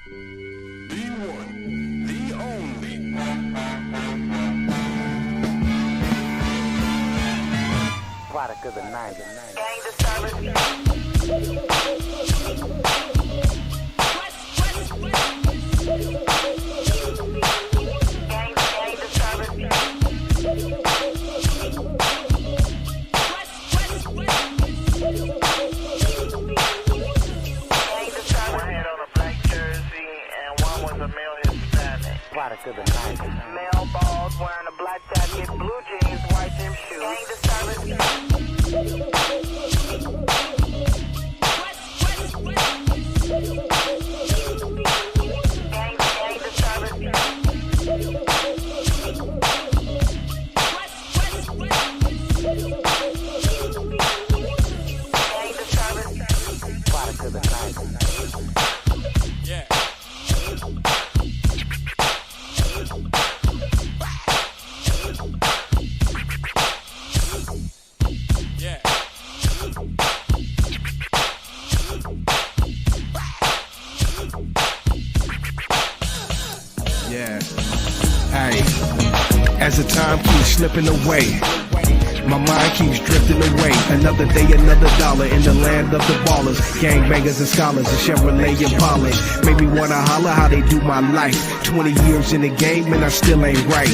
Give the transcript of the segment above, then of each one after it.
The one, the only. Product of the 90s. Product of the 90s. Male balls wearing a black jacket, blue jeans, white gym shoes. Gang disturbance. Gang disturbance. Product of the 90s. Yeah. Yeah. Yeah. Hey, as the time keeps slipping away, my mind keeps drifting away. Another day, another dollar in the land of the ballers. Gangbangers and scholars, and Chevrolet and polish. Make me wanna holler how they do my life. 20 years in the game and I still ain't right.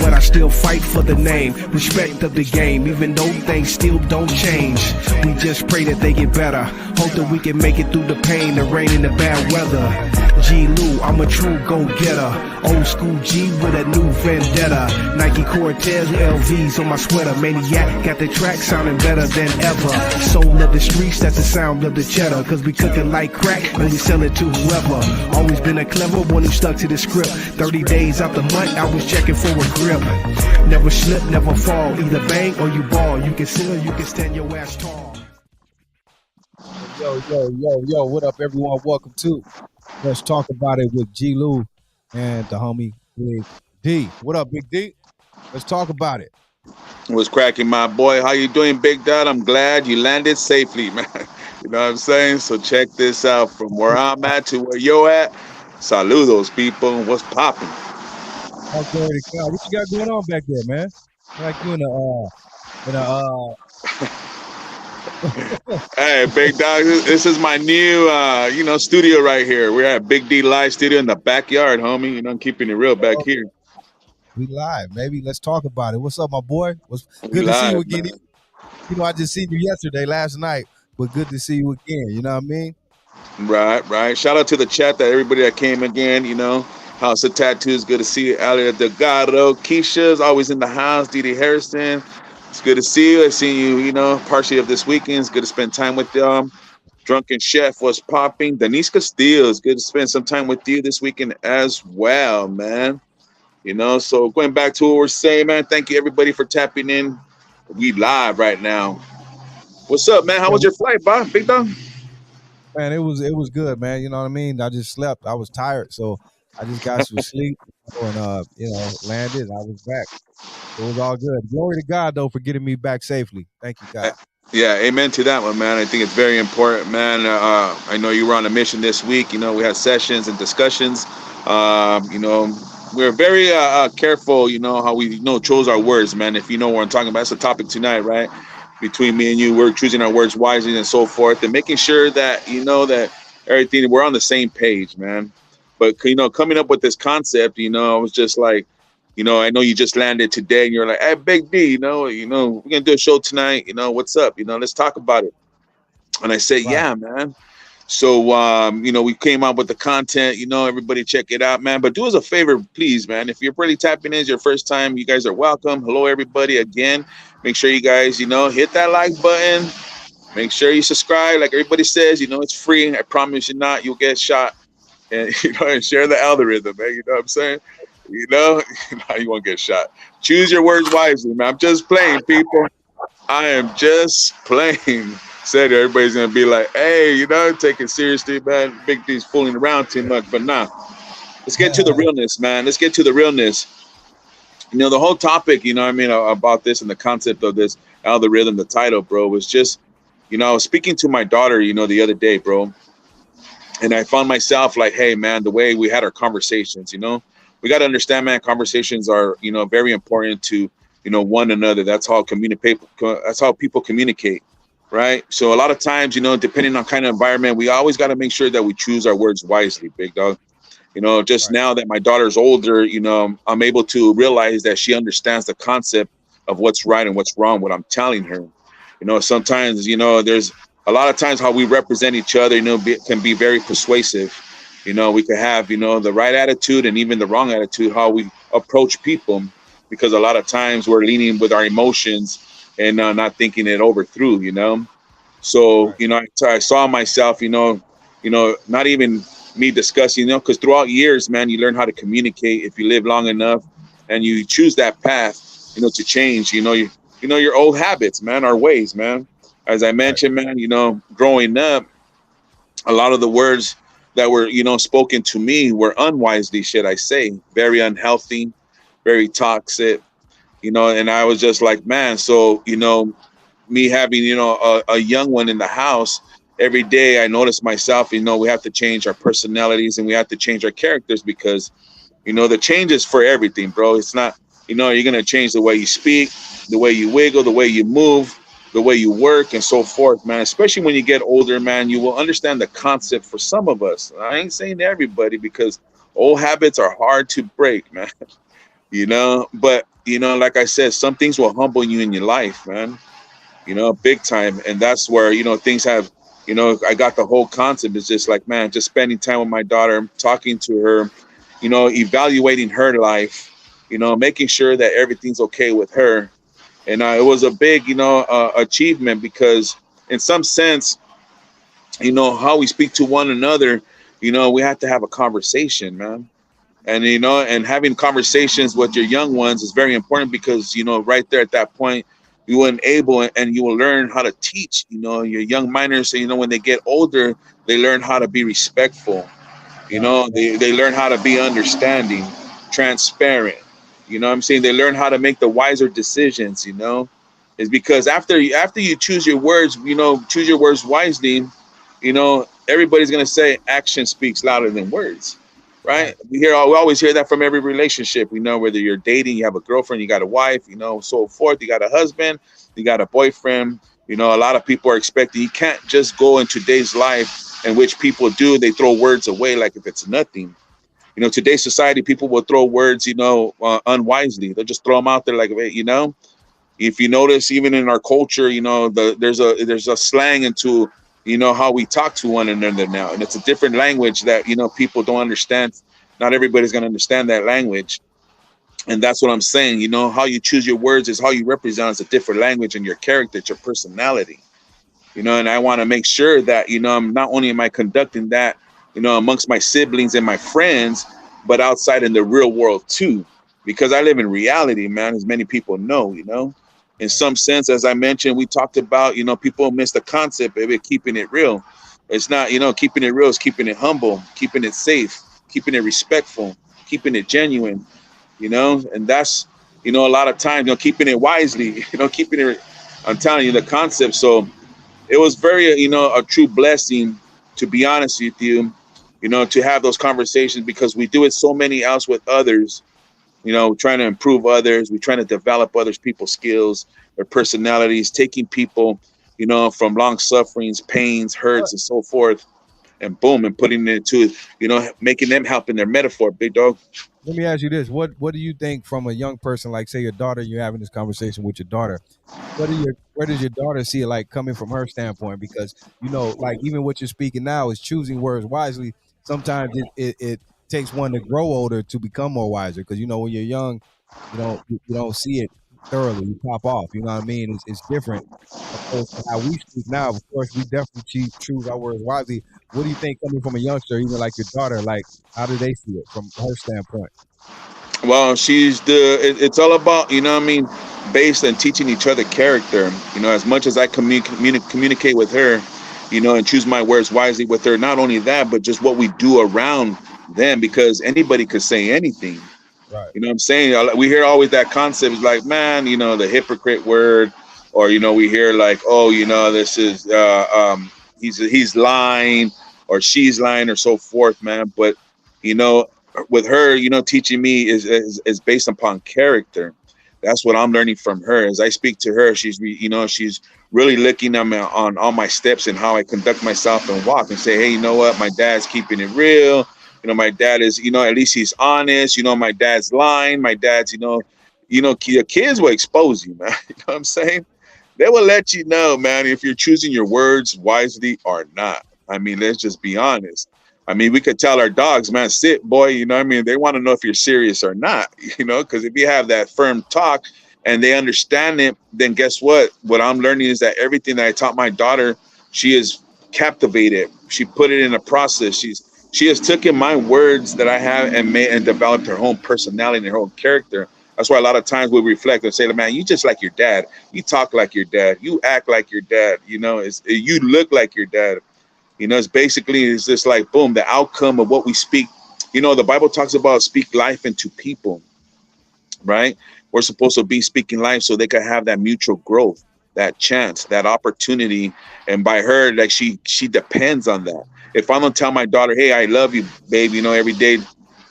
But I still fight for the name, respect of the game, even though things still don't change. We just pray that they get better. Hope that we can make it through the pain, the rain, and the bad weather. G-Lew, I'm a true go-getter. Old school G with a new vendetta. Nike Cortez, LVs on my sweater. Maniac, got the track sounding better than ever. Soul of the streets, that's the sound of the cheddar. Cause we cooking like crack and we sell it to whoever. Always been a clever one who stuck to the script. 30 days out the month, I was checking for a grip. Never slip, never fall. Either bang or you ball. You can sing or you can stand your ass tall. Yo, what up, everyone? Welcome to Let's Talk About It with G-Lew and the homie Big D. What up, Big D? Let's talk about it. What's cracking, my boy? How you doing, Big Dad? I'm glad you landed safely, man. You know what I'm saying? So check this out. From where I'm at to where you're at. Saludos, people. What's popping? Okay, what you got going on back there, man? Like you in a Hey, Big Dog, this is my new, studio right here. We're at Big D Live Studio in the backyard, homie. You know, I'm keeping it real back here. We live, baby. Let's talk about it. What's up, my boy? Good We to see you live, again. man. You know, I just seen you last night, but good to see you again. You know what I mean? Right. Shout out to the chat, that everybody that came again, you know. House of Tattoos, good to see you. Alia Delgado, Keisha's always in the house. Didi Harrison, it's good to see you. I see you, you know, partially of this weekend. It's good to spend time with y'all. Drunken Chef was popping. Denise Castillo, it's good to spend some time with you this weekend as well, man. You know, so going back to what we're saying, man, thank you everybody for tapping in. We live right now. What's up, man? How was your flight, Bob? Big Dog? Man, it was good, man. You know what I mean? I just slept. I was tired, so I just got some sleep and landed. And I was back. It was all good. Glory to God, though, for getting me back safely. Thank you, God. Yeah, amen to that one, man. I think it's very important, man. I know you were on a mission this week. You know, we had sessions and discussions. We're very careful, you know, how we chose our words, man. If you know what I'm talking about, that's the topic tonight, right? Between me and you, we're choosing our words wisely and so forth, and making sure that, you know, that everything, we're on the same page, man. But, you know, coming up with this concept, you know, I was just like, you know, I know you just landed today and you're like, hey, Big D, you know, we're going to do a show tonight. You know, what's up? You know, let's talk about it. And I said, Right. yeah, man. So, we came out with the content, you know, everybody check it out, man. But do us a favor, please, man. If you're really tapping in, it's your first time, you guys are welcome. Hello, everybody, again. Make sure you guys, you know, hit that like button. Make sure you subscribe. Like everybody says, you know, it's free. I promise you not, you'll get shot. And, you know, and share the algorithm, man. You know what I'm saying? You know, you won't get shot. Choose your words wisely, man. I'm just playing, people. I am just playing. Said everybody's gonna be like, hey, you know, take it seriously, man. Big D's fooling around too much, but nah. Let's get to the realness, man. Let's get to the realness. You know, the whole topic, you know what I mean, about this and the concept of this algorithm, the title, bro, was just, you know, I was speaking to my daughter, you know, the other day, bro. And I found myself like, hey man, the way we had our conversations, we got to understand, man, conversations are, very important to, one another. That's how communicate. That's how people communicate, right? So a lot of times, depending on kind of environment, we always got to make sure that we choose our words wisely, big dog. Just Right. now that my daughter's older, I'm able to realize that she understands the concept of what's right and what's wrong, what I'm telling her. Sometimes, there's a lot of times how we represent each other, can be very persuasive. We can have, the right attitude and even the wrong attitude, how we approach people, because a lot of times we're leaning with our emotions and not thinking it over through. So, Right. I saw myself, not even me discussing, because throughout years, man, you learn how to communicate if you live long enough and you choose that path, to change, your old habits, man, our ways, man. As I Right. mentioned, man, growing up, a lot of the words that were, spoken to me were unwisely, should I say, very unhealthy, very toxic, and I was just like, man, so, me having, a young one in the house, every day I notice myself, we have to change our personalities and we have to change our characters because, the change is for everything, bro. It's not, you're going to change the way you speak, the way you wiggle, the way you move, the way you work and so forth, man. Especially when you get older, man, you will understand the concept for some of us. I ain't saying everybody because old habits are hard to break, man. But, like I said, some things will humble you in your life, man, big time. And that's where, things have, I got the whole concept is just like, man, just spending time with my daughter, talking to her, evaluating her life, making sure that everything's okay with her. And it was a big, achievement because in some sense, how we speak to one another, we have to have a conversation, man. And, and having conversations with your young ones is very important because, right there at that point, you will enable and you will learn how to teach, your young minors. So, when they get older, they learn how to be respectful. Right. They learn how to be understanding, transparent. What I'm saying? They learn how to make the wiser decisions, is because after you choose your words, choose your words wisely, everybody's gonna say action speaks louder than words. Right? Right. We always hear that from every relationship. Whether you're dating, you have a girlfriend, you got a wife, so forth, you got a husband, you got a boyfriend. A lot of people are expecting you can't just go in today's life in which people do, they throw words away like if it's nothing. Today's society, people will throw words, unwisely. They'll just throw them out there like, if you notice, even in our culture, there's a slang into, how we talk to one another now, and it's a different language that people don't understand. Not everybody's gonna understand that language, and that's what I'm saying. How you choose your words is how you represent as a different language and your character, it's your personality. And I want to make sure that I'm not only am I conducting that, amongst my siblings and my friends, but outside in the real world too, because I live in reality, man, as many people know. In Right. some sense, as I mentioned, we talked about, people miss the concept of it keeping it real. It's not, keeping it real is keeping it humble, keeping it safe, keeping it respectful, keeping it genuine, and that's, a lot of times, keeping it wisely, keeping it, I'm telling you the concept. So it was very, a true blessing, to be honest with you, to have those conversations because we do it so many else with others, trying to improve others. We're trying to develop others, people's skills, their personalities, taking people, from long sufferings, pains, hurts, and so forth, and boom, and putting it into, making them help in their metaphor, big dog. Let me ask you this: What do you think from a young person, like say your daughter? You're having this conversation with your daughter. Where does your daughter see it, like coming from her standpoint? Because like even what you're speaking now is choosing words wisely. Sometimes it takes one to grow older to become more wiser. Because when you're young, you don't see it thoroughly. You pop off. You know what I mean? It's different opposed to how we speak now. Of course, we definitely choose our words wisely. What do you think coming from a youngster, even like your daughter? Like, how do they see it from her standpoint? Well, it's all about, what I mean, based on teaching each other character. As much as I communicate with her, and choose my words wisely with her. Not only that, but just what we do around them, because anybody could say anything. Right. You know what I'm saying? We hear always that concept is like, man, the hypocrite word, or we hear like, oh, this is he's lying, or she's lying or so forth, man. But you know, with her, you know, teaching me is based upon character. That's what I'm learning from her. As I speak to her, you know, she's really looking at me on all my steps and how I conduct myself and walk, and say, hey, you know what, my dad's keeping it real. You know, my dad is, you know, at least he's honest. You know, my dad's lying. My dad's, your kids will expose you, man. You know what I'm saying? They will let you know, man, if you're choosing your words wisely or not. I mean, let's just be honest. I mean, we could tell our dogs, man, sit, boy. You know what I mean? They want to know if you're serious or not, you know, because if you have that firm talk and they understand it, then guess what? What I'm learning is that everything that I taught my daughter, she is captivated. She put it in a process. She has taken my words that I have and made and developed her own personality and her own character. That's why a lot of times we reflect and say, man, you just like your dad. You talk like your dad. You act like your dad. You know, you look like your dad. You know, it's just like, boom, the outcome of what we speak. You know, the Bible talks about speak life into people, right? We're supposed to be speaking life so they can have that mutual growth, that chance, that opportunity. And by her, like she depends on that. If I don't tell my daughter, hey, I love you, babe, you know, every day,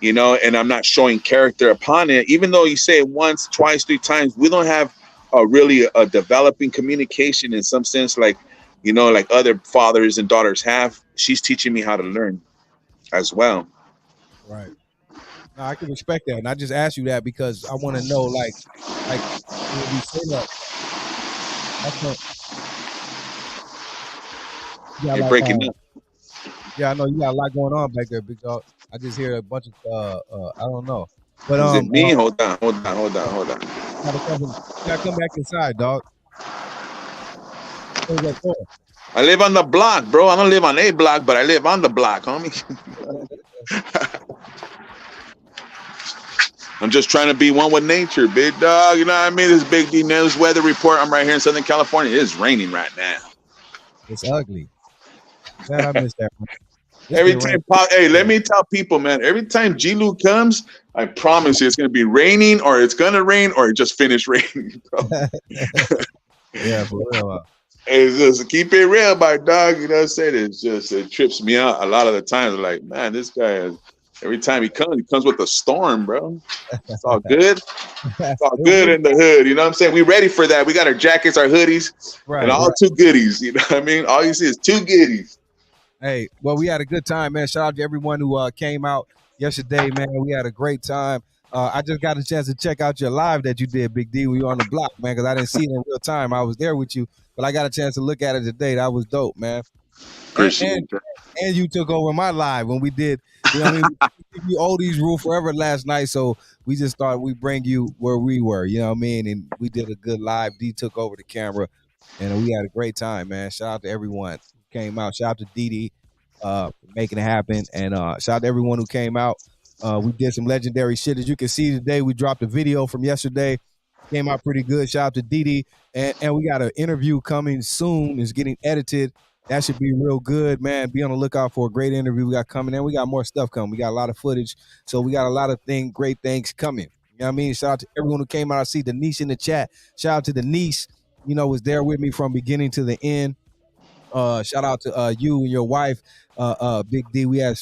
you know, and I'm not showing character upon it, even though you say it once, twice, 3 times, we don't have a developing communication in some sense, like, you know, like other fathers and daughters have. She's teaching me how to learn as well. Right. No, I can respect that, and I just asked you that because I want to know, like when you say that, that's what, yeah, You're like, breaking up. yeah, I know you got a lot going on back there, big dog. I just hear a bunch of, I don't know, but Is it me? Hold on. you gotta come back inside, dog. Close that door. I live on the block, bro. I don't live on a block, but I live on the block, homie. I'm just trying to be one with nature, big dog. You know what I mean? This Big D News weather report. I'm right here in Southern California. It is raining right now. It's ugly. Man, I miss that one. Every time, hey, let me tell people, man. Every time G-Lew comes, I promise you, it's gonna be raining, or it's gonna rain, or it just finished raining, bro. Yeah, for real. It's just keep it real, my dog. You know what I'm saying? It trips me out a lot of the times. Like, man, this guy every time he comes with a storm, bro. It's all good. It's all good in the hood. You know what I'm saying? We ready for that. We got our jackets, our hoodies, and all 2 goodies. You know what I mean? All you see is 2 goodies. Hey, well, we had a good time, man. Shout out to everyone who came out yesterday, man. We had a great time. I just got a chance to check out your live that you did, Big D, when you were on the block, man, because I didn't see it in real time. I was there with you, but I got a chance to look at it today. That was dope, man. Appreciate it. And you took over my live when we did, you know what I mean? We oldies rule forever last night, so we just thought we'd bring you where we were, you know what I mean? And we did a good live. D took over the camera, and we had a great time, man. Shout out to everyone who came out. Shout out to Dee making it happen, and shout out to everyone who came out. We did some legendary shit. As you can see today, we dropped a video from yesterday. Came out pretty good. Shout out to Dee and we got an interview coming soon. It's getting edited. That should be real good, man. Be on the lookout for a great interview we got coming in. We got more stuff coming. We got a lot of footage, so we got a lot of great things coming. You know what I mean? Shout out to everyone who came out. I see Denise in the chat. Shout out to Denise. You know, was there with me from beginning to the end. Shout out to you and your wife, Big D. We had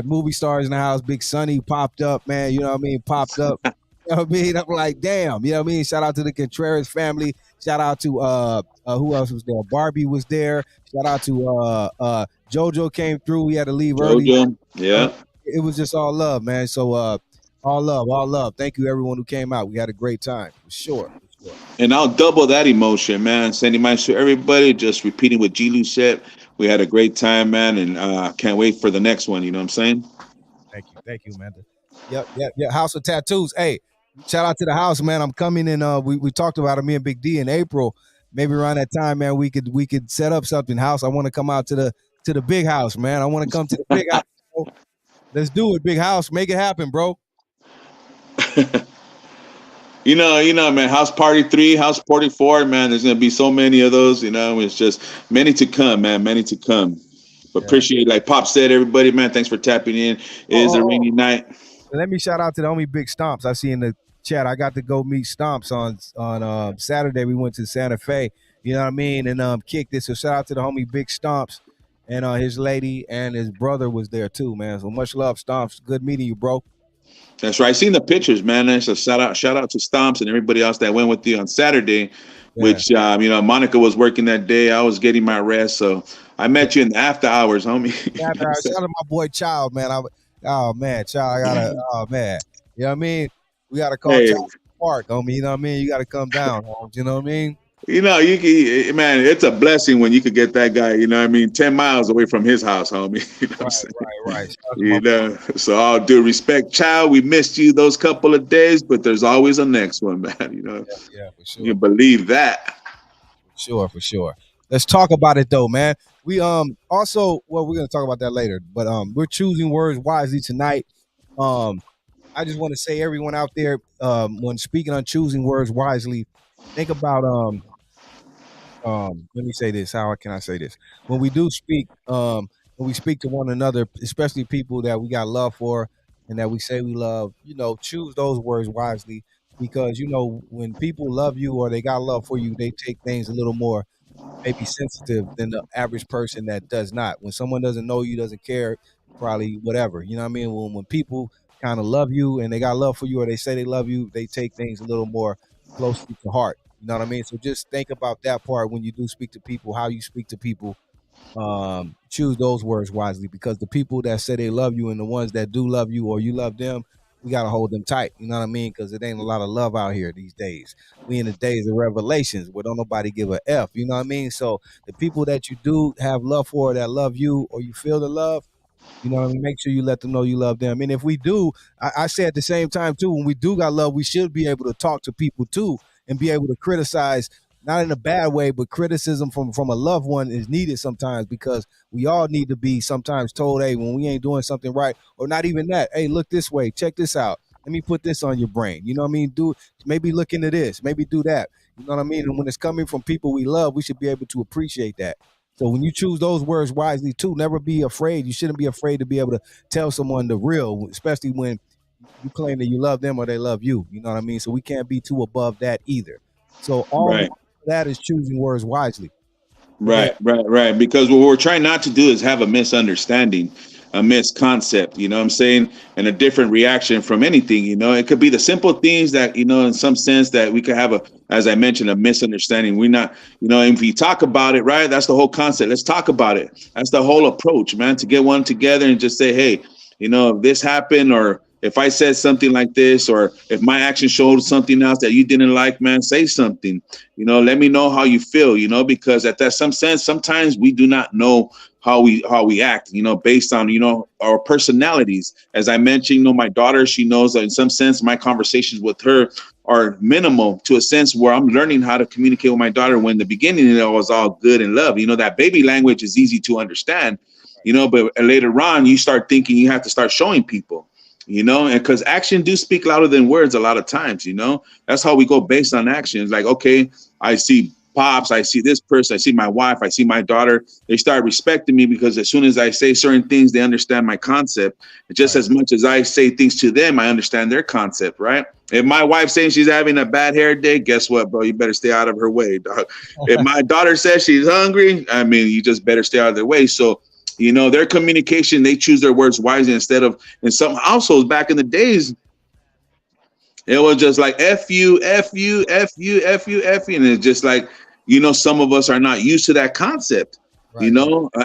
movie stars in the house. Big Sonny popped up, man. You know what I mean? Popped up. You know what I mean? I'm like, damn. You know what I mean? Shout out to the Contreras family. Shout out to who else was there? Barbie was there. Shout out to JoJo came through. We had to leave early. Yeah. It was just all love, man. So all love. Thank you everyone who came out. We had a great time for sure. And I'll double that emotion, man. Sending my to everybody, just repeating what G-Lew said. We had a great time, man, and can't wait for the next one. You know what I'm saying? Thank you, man. Yep. House of Tattoos. Hey, shout out to the house, man. I'm coming in. We talked about it, me and Big D in April. Maybe around that time, man, we could set up something. House. I want to come out to the big house, man. I want to come to the big house. Bro. Let's do it, big house. Make it happen, bro. You know, man, House Party 3, House Party 4, man, there's going to be so many of those, you know, it's just many to come, man, many to come. But appreciate, like Pop said, everybody, man, thanks for tapping in. It is a rainy night. Let me shout out to the homie Big Stomps. I see in the chat, I got to go meet Stomps on Saturday. We went to Santa Fe, you know what I mean, and kicked it. So shout out to the homie Big Stomps. and his lady and his brother was there too, man. So much love, Stomps. Good meeting you, bro. That's right. I seen the pictures, man. That's a shout out to Stomps and everybody else that went with you on Saturday. Yeah. Which Monica was working that day. I was getting my rest, so I met you in the after hours, homie. You Yeah, know what I'm saying? shout out to my boy Child, man. Oh man, Child, I gotta. Oh man, you know what I mean? We gotta call Hey, Child Park, homie. You know what I mean? You gotta come down, homie. You know what I mean? you can, man. It's a blessing when you could get that guy. You know what I mean? 10 miles away from his house, homie. You know what I'm Right, saying? right. Shout out to my You know. So all due respect, child. We missed you those couple of days, but there's always a next one, man. You know. yeah, for You sure, believe that? for sure. Let's talk about it though, man. We also well, we're gonna talk about that later, but we're choosing words wisely tonight. Um, I just want to say everyone out there, when speaking on choosing words wisely, think about let me say this. How can I say this? When we do speak, when we speak to one another, especially people that we got love for and that we say we love, choose those words wisely, because when people love you or they got love for you, they take things a little more maybe sensitive than the average person that does not. When someone doesn't know you, doesn't care, probably whatever. You know what I mean? When people kind of love you and they got love for you or they say they love you, they take things a little more closely to heart. You know what I mean? So just think about that part when you do speak to people, how you speak to people. Choose those words wisely, because the people that say they love you and the ones that do love you or you love them, we gotta hold them tight. You know what I mean? Because it ain't a lot of love out here these days. We in the days of revelations where don't nobody give a f. You know what I mean? So the people that you do have love for, that love you, or you feel the love, you know what I mean? Make sure you let them know you love them. And if we do, I say at the same time too, when we do got love, we should be able to talk to people too and be able to criticize, not in a bad way, but criticism from a loved one is needed sometimes, because we all need to be sometimes told, hey, when we ain't doing something right, or not even that, hey, look this way, check this out. Let me put this on your brain. You know what I mean? Do maybe look into this, maybe do that. You know what I mean? And when it's coming from people we love, we should be able to appreciate that. So when you choose those words wisely too, never be afraid. You shouldn't be afraid to be able to tell someone the real, especially when you claim that you love them or they love you. You know what I mean? So we can't be too above that either. So all Right. that is choosing words wisely. But go ahead. Right. Because what we're trying not to do is have a misunderstanding, a misconcept, you know what I'm saying? And a different reaction from anything, It could be the simple things that, in some sense that we could have as I mentioned, a misunderstanding. We're not, if we talk about it, right? That's the whole concept. Let's talk about it. That's the whole approach, man, to get one together and just say, hey, if this happened, or if I said something like this, or if my action showed something else that you didn't like, man, say something. Let me know how you feel, because at that some sense, sometimes we do not know how we act, based on, our personalities. As I mentioned, my daughter, she knows that in some sense my conversations with her are minimal, to a sense where I'm learning how to communicate with my daughter, when in the beginning it was all good and love. That baby language is easy to understand, but later on you start thinking you have to start showing people, and because action do speak louder than words a lot of times. That's how we go, based on actions. Like, okay, I see pops, I see this person, I see my wife, I see my daughter. They start respecting me because as soon as I say certain things, they understand my concept. Just as much as I say things to them, I understand their concept, right? If my wife's saying she's having a bad hair day, guess what, bro? You better stay out of her way, dog. If my daughter says she's hungry, I mean, you just better stay out of their way. So, their communication, they choose their words wisely, instead of, in some households back in the days, it was just like F you, F you, F you, F you, F you. And it's just like, some of us are not used to that concept. Right.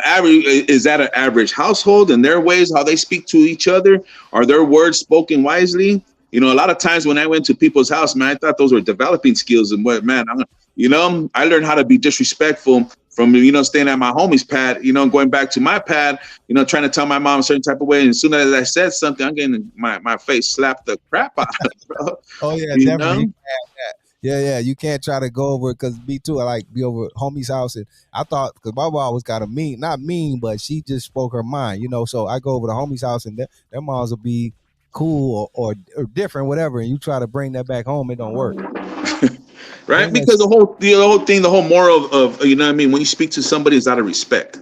Average, is that an average household and their ways, how they speak to each other? Are their words spoken wisely? A lot of times when I went to people's house, man, I thought those were developing skills. And I learned how to be disrespectful from, staying at my homie's pad, going back to my pad, trying to tell my mom a certain type of way. And as soon as I said something, I'm getting my face slapped the crap out of it, bro. Oh yeah, definitely. Yeah. You can't try to go over it, because me too. I like be over homie's house, and I thought, because my mom was kind of mean, not mean, but she just spoke her mind, So I go over to homie's house, and their moms will be cool or different, whatever. And you try to bring that back home, it don't work. Right? Because the whole thing, the whole moral of, when you speak to somebody, is out of respect.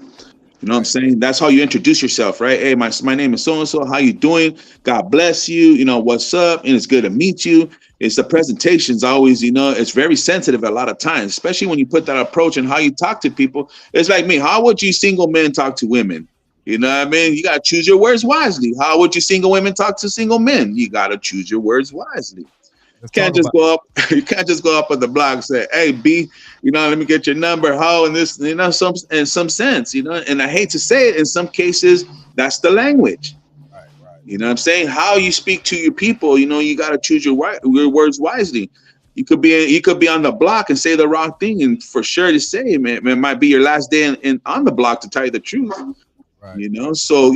You know what I'm saying? That's how you introduce yourself, right? Hey, my name is so and so. How you doing? God bless you. You know what's up, and it's good to meet you. It's the presentations always, it's very sensitive a lot of times, especially when you put that approach and how you talk to people. It's like me. How would you single men talk to women? You know what I mean? You got to choose your words wisely. How would you single women talk to single men? You got to choose your words wisely. Can't just go up. You can't just go up at the block and say, "Hey, B, let me get your number." How and this, in some sense, And I hate to say it, in some cases, that's the language. Right. You know what I'm saying? How you speak to your people, you got to choose your words wisely. You could be on the block and say the wrong thing, and for sure to say, man, it might be your last day on the block, to tell you the truth. Right. So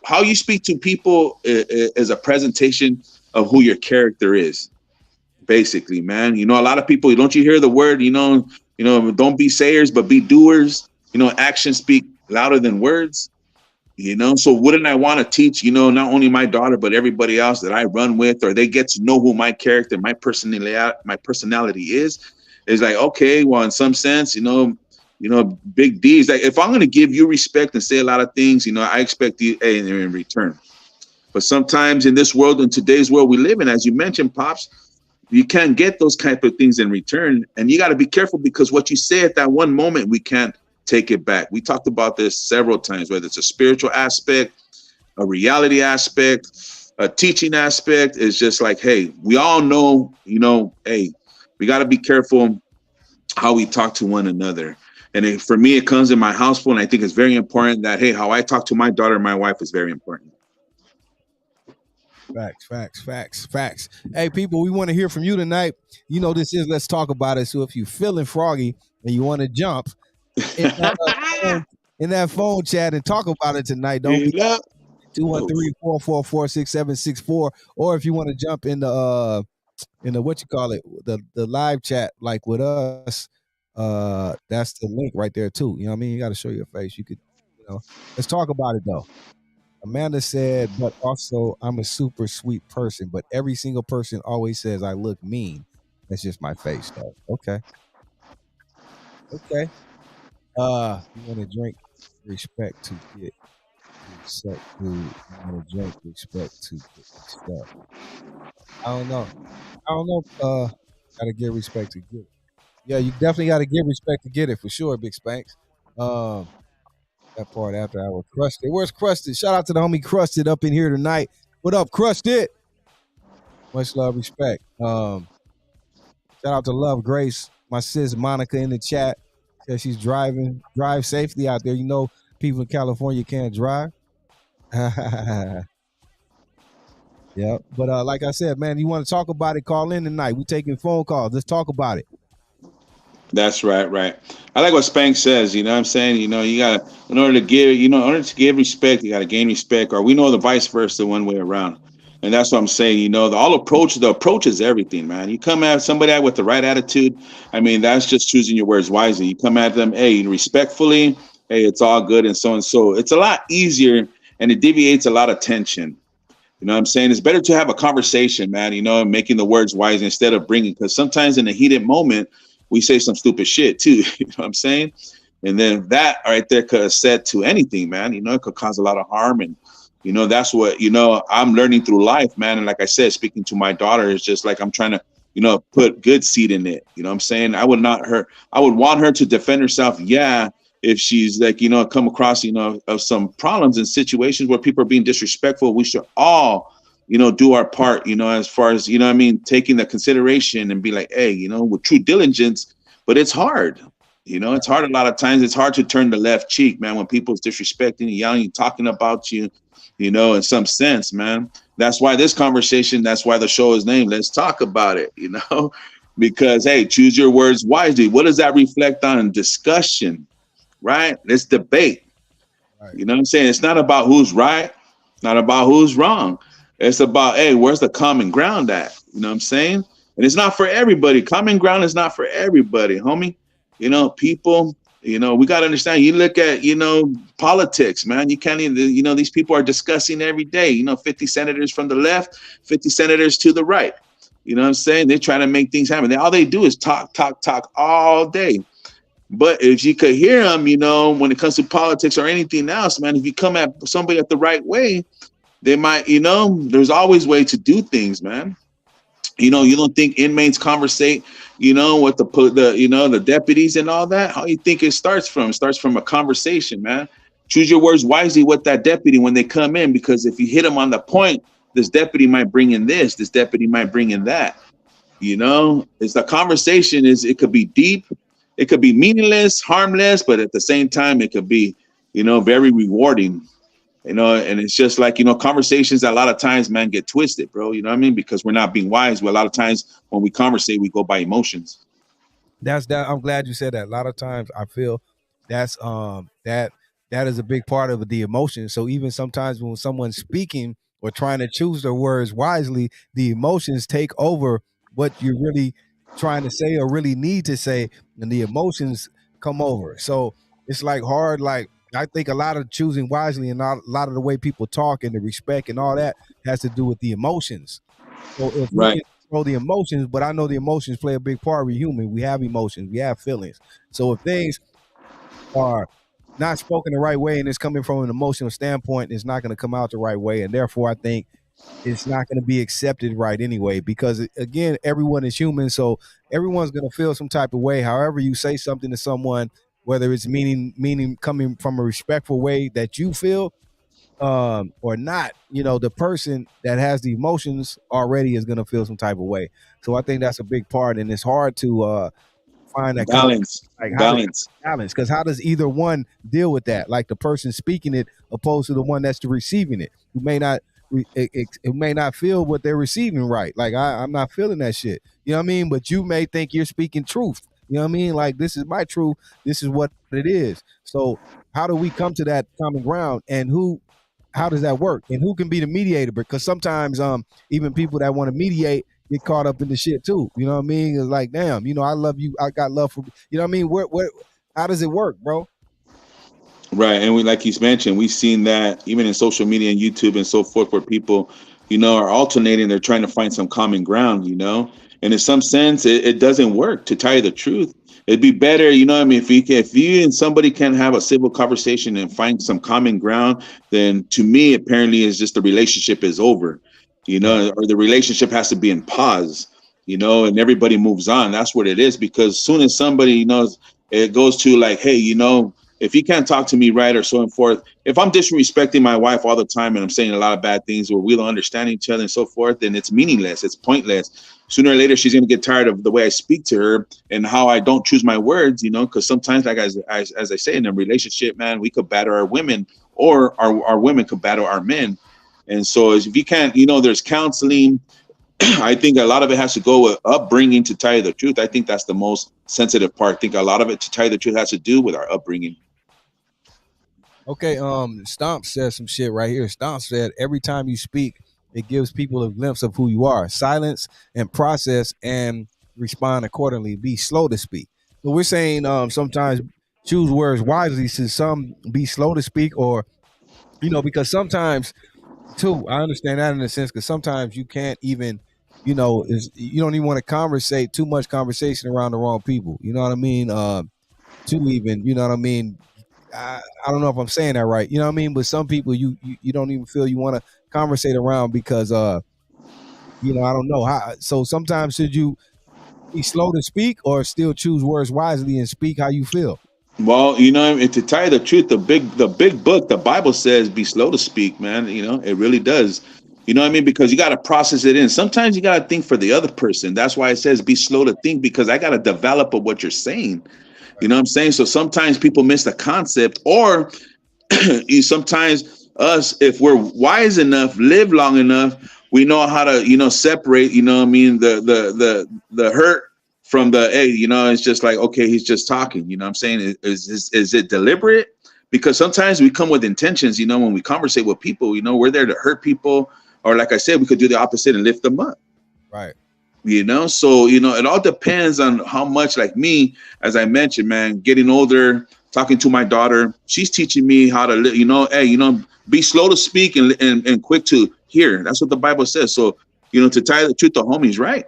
how you speak to people is a presentation of who your character is, basically, man. A lot of people, don't you hear the word, don't be sayers, but be doers. Actions speak louder than words. So wouldn't I want to teach, not only my daughter, but everybody else that I run with, or they get to know who my character, my personality is like, okay, well, in some sense, Big D is like, if I'm going to give you respect and say a lot of things, I expect you in return. But sometimes in this world, in today's world we live in, as you mentioned, Pops, you can't get those type of things in return. And you got to be careful, because what you say at that one moment, we can't take it back. We talked about this several times, whether it's a spiritual aspect, a reality aspect, a teaching aspect. It's just like, hey, we all know, hey, we got to be careful how we talk to one another. And for me, it comes in my household. And I think it's very important that, hey, how I talk to my daughter and my wife is very important. Facts. Hey, people, we want to hear from you tonight. This is Let's Talk About It. So if you're feeling froggy and you want to jump in that phone chat and talk about it tonight, don't be 213-444-6764. Or if you want to jump in the the live chat, like with us, that's the link right there too. You know what I mean? You got to show your face. You could, let's talk about it though. Amanda said, but also I'm a super sweet person, but every single person always says I look mean. That's just my face though. Okay. You want to drink respect to get respect to, you want to drink respect to get respect. I don't know. Gotta get respect to get it. Yeah, you definitely gotta give respect to get it for sure, Big Spanks. That part after I was Crusted. Where's Crusted? Shout out to the homie Crusted up in here tonight. What up, Crusted? Much love, respect. Shout out to Love Grace, my sis Monica in the chat. Says she's driving. Drive safely out there. People in California can't drive. Yeah. But like I said, man, you want to talk about it, call in tonight. We taking phone calls. Let's talk about it. That's right. I like what Spank says, you know what I'm saying? You gotta, in order to give respect, you gotta gain respect, or we know the vice versa one way around. And that's what I'm saying, the approach is everything, man. You come at somebody with the right attitude, I mean, that's just choosing your words wisely. You come at them, hey, respectfully, hey, it's all good, and so and so. It's a lot easier, and it deviates a lot of tension. You know what I'm saying? It's better to have a conversation, man, making the words wise instead of because sometimes in a heated moment, we say some stupid shit too. You know what I'm saying? And then that right there could have said to anything, man. It could cause a lot of harm. And, that's what, I'm learning through life, man. And like I said, speaking to my daughter is just like I'm trying to, put good seed in it. You know what I'm saying? I would want her to defend herself. Yeah. If she's like, come across, of some problems and situations where people are being disrespectful, we should all, do our part, as far as, taking the consideration and be like, hey, with true diligence, but it's hard. It's hard a lot of times. It's hard to turn the left cheek, man, when people's disrespecting you, yelling, talking about you, in some sense, man. That's why this conversation, that's why the show is named Let's Talk About It, because, hey, choose your words wisely. What does that reflect on? Discussion, right? Let's debate. Right. You know what I'm saying? It's not about who's right, not about who's wrong. It's about, hey, where's the common ground at? You know what I'm saying? And it's not for everybody. Common ground is not for everybody, homie. People, we got to understand. You look at, politics, man. You can't even, these people are discussing every day, 50 senators from the left, 50 senators to the right. You know what I'm saying? They're trying to make things happen. All they do is talk all day. But if you could hear them, when it comes to politics or anything else, man, if you come at somebody at the right way, they might, there's always way to do things, man. You don't think inmates conversate, with the deputies and all that? How you think it starts from? It starts from a conversation, man. Choose your words wisely with that deputy when they come in, because if you hit them on the point, this deputy might bring in this deputy might bring in that. It's the conversation. It could be deep, it could be meaningless, harmless, but at the same time, it could be, very rewarding. And it's just like, conversations a lot of times, man, get twisted, bro. You know what I mean? Because we're not being wise. Well, a lot of times when we conversate, we go by emotions. That's that. I'm glad you said that. A lot of times I feel that's that is a big part of the emotion. So even sometimes when someone's speaking or trying to choose their words wisely, the emotions take over what you're really trying to say or really need to say, and the emotions come over. So it's like hard, like I think a lot of choosing wisely and a lot of the way people talk and the respect and all that has to do with the emotions. So if we Right. can control the emotions, but I know the emotions play a big part. We're human. We have emotions. We have feelings. So if things are not spoken the right way and it's coming from an emotional standpoint, it's not going to come out the right way. And therefore, I think it's not going to be accepted right anyway, because again, everyone is human. So everyone's going to feel some type of way. However, you say something to someone, whether it's meaning coming from a respectful way that you feel, or not, the person that has the emotions already is going to feel some type of way. So I think that's a big part, and it's hard to find that common, Balance. like how to Balance. balance, because how does either one deal with that, like the person speaking it opposed to the one that's receiving it, who may not it may not feel what they're receiving right. Like I'm not feeling that shit, you know what I mean, but you may think you're speaking truth, you know what I mean, like this is my truth, this is what it is. So how do we come to that common ground, and how does that work, and who can be the mediator? Because sometimes even people that want to mediate get caught up in the shit too, you know what I mean? It's like, damn, I love you, I got love for, you know what I mean, where how does it work, bro? Right. And we, like you mentioned, we've seen that even in social media and YouTube and so forth, where people, are alternating. They're trying to find some common ground, and in some sense, it doesn't work, to tell you the truth. It'd be better, I mean, if you and somebody can have a civil conversation and find some common ground, then to me, apparently, it's just the relationship is over, Right. or the relationship has to be in pause, and everybody moves on. That's what it is. Because soon as somebody, it goes to like, hey, if you can't talk to me right or so and forth, if I'm disrespecting my wife all the time and I'm saying a lot of bad things, or we don't understand each other and so forth, then it's meaningless. It's pointless. Sooner or later, she's going to get tired of the way I speak to her and how I don't choose my words, because sometimes, like as I say, in a relationship, man, we could batter our women, or our women could battle our men. And so if you can't, there's counseling. I think a lot of it has to go with upbringing, to tell you the truth. I think that's the most sensitive part. I think a lot of it, to tell you the truth, has to do with our upbringing. Okay, Stomp said some shit right here. Stomp said every time you speak, it gives people a glimpse of who you are. Silence and process and respond accordingly. Be slow to speak. So we're saying sometimes choose words wisely. To some, be slow to speak, or because sometimes too, I understand that in a sense, because sometimes you can't even, is you don't even want to conversate too much conversation around the wrong people. You know what I mean? To even, you know what I mean? I don't know if I'm saying that right. You know what I mean? But some people you don't even feel you want to conversate around because I don't know how. So sometimes should you be slow to speak or still choose words wisely and speak how you feel? Well, and to tell you the truth, the big book, the Bible says, be slow to speak, man. It really does. You know what I mean? Because you got to process it in. Sometimes you got to think for the other person. That's why it says be slow to think, because I got to develop of what you're saying. You know what I'm saying? So sometimes people miss the concept, or sometimes us, if we're wise enough, live long enough, we know how to, separate, what I mean, the hurt from the, hey, it's just like, okay, he's just talking, what I'm saying? Is it deliberate? Because sometimes we come with intentions, when we conversate with people, we're there to hurt people, or like I said, we could do the opposite and lift them up. Right. So it all depends on how much, like me, as I mentioned, man, getting older, talking to my daughter, she's teaching me how to live, hey, be slow to speak and quick to hear. That's what the Bible says. So to tell you the truth, the homie's right.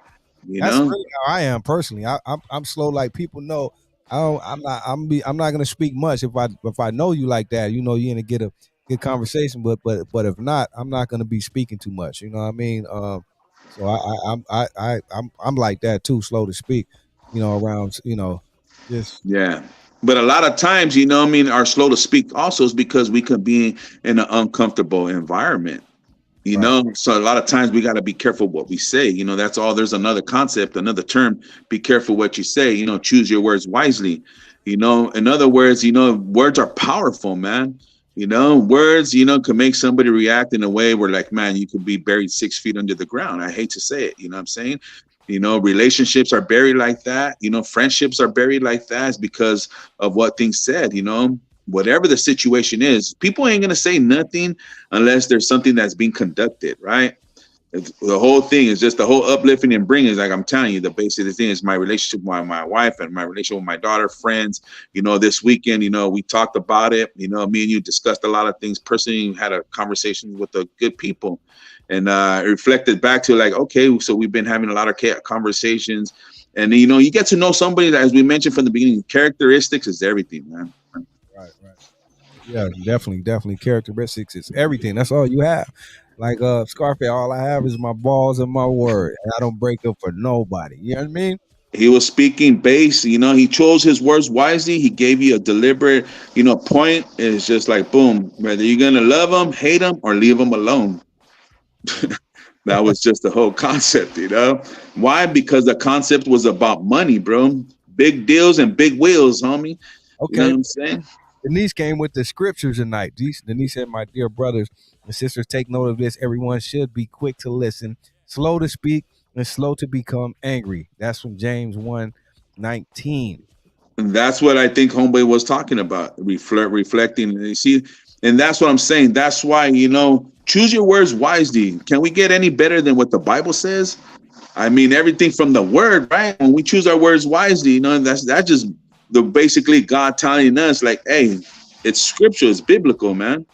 That's really how I am personally. I'm slow, like people know. I'm not gonna speak much if I know you like that. You know, you're gonna get a good conversation. But if not, I'm not gonna be speaking too much. You know what I mean? So I'm like that too, slow to speak. You know, around just Yeah. But a lot of times, I mean, are slow to speak also is because we could be in an uncomfortable environment. right. So a lot of times we got to be careful what we say. That's all. There's another concept, another term. Be careful what you say. Choose your words wisely. In other words, words are powerful, man. Words, can make somebody react in a way where, like, man, you could be buried 6 feet under the ground. I hate to say it. You know what I'm saying? Relationships are buried like that. Friendships are buried like that. It's because of what things said. Whatever the situation is, people ain't gonna say nothing unless there's something that's being conducted, right? The whole thing is just the whole uplifting and bringing is like I'm telling you, the basic thing is my relationship with my wife and my relationship with my daughter, friends. This weekend, we talked about it. Me and you discussed a lot of things. Personally, had a conversation with the good people, and it reflected back to like, okay, so we've been having a lot of conversations, and you get to know somebody that, as we mentioned from the beginning, characteristics is everything, man. Right, right. Yeah, definitely. Characteristics is everything. That's all you have. Like Scarface, all I have is my balls and my word. And I don't break up for nobody. You know what I mean? He was speaking base, he chose his words wisely. He gave you a deliberate, point. It's just like, boom, whether you're going to love him, hate him, or leave him alone. That was just the whole concept, Why? Because the concept was about money, bro. Big deals and big wheels, homie. You know Okay. what I'm saying? Denise came with the scriptures tonight. Denise said, my dear brothers and sisters, take note of this. Everyone should be quick to listen, slow to speak, and slow to become angry. That's from James 1:19. And that's what I think Homeboy was talking about, reflecting. And you see, and that's what I'm saying. That's why, choose your words wisely. Can we get any better than what the Bible says? I mean, everything from the word, right? When we choose our words wisely, that's just basically God telling us, like, hey, it's scripture, it's biblical, man.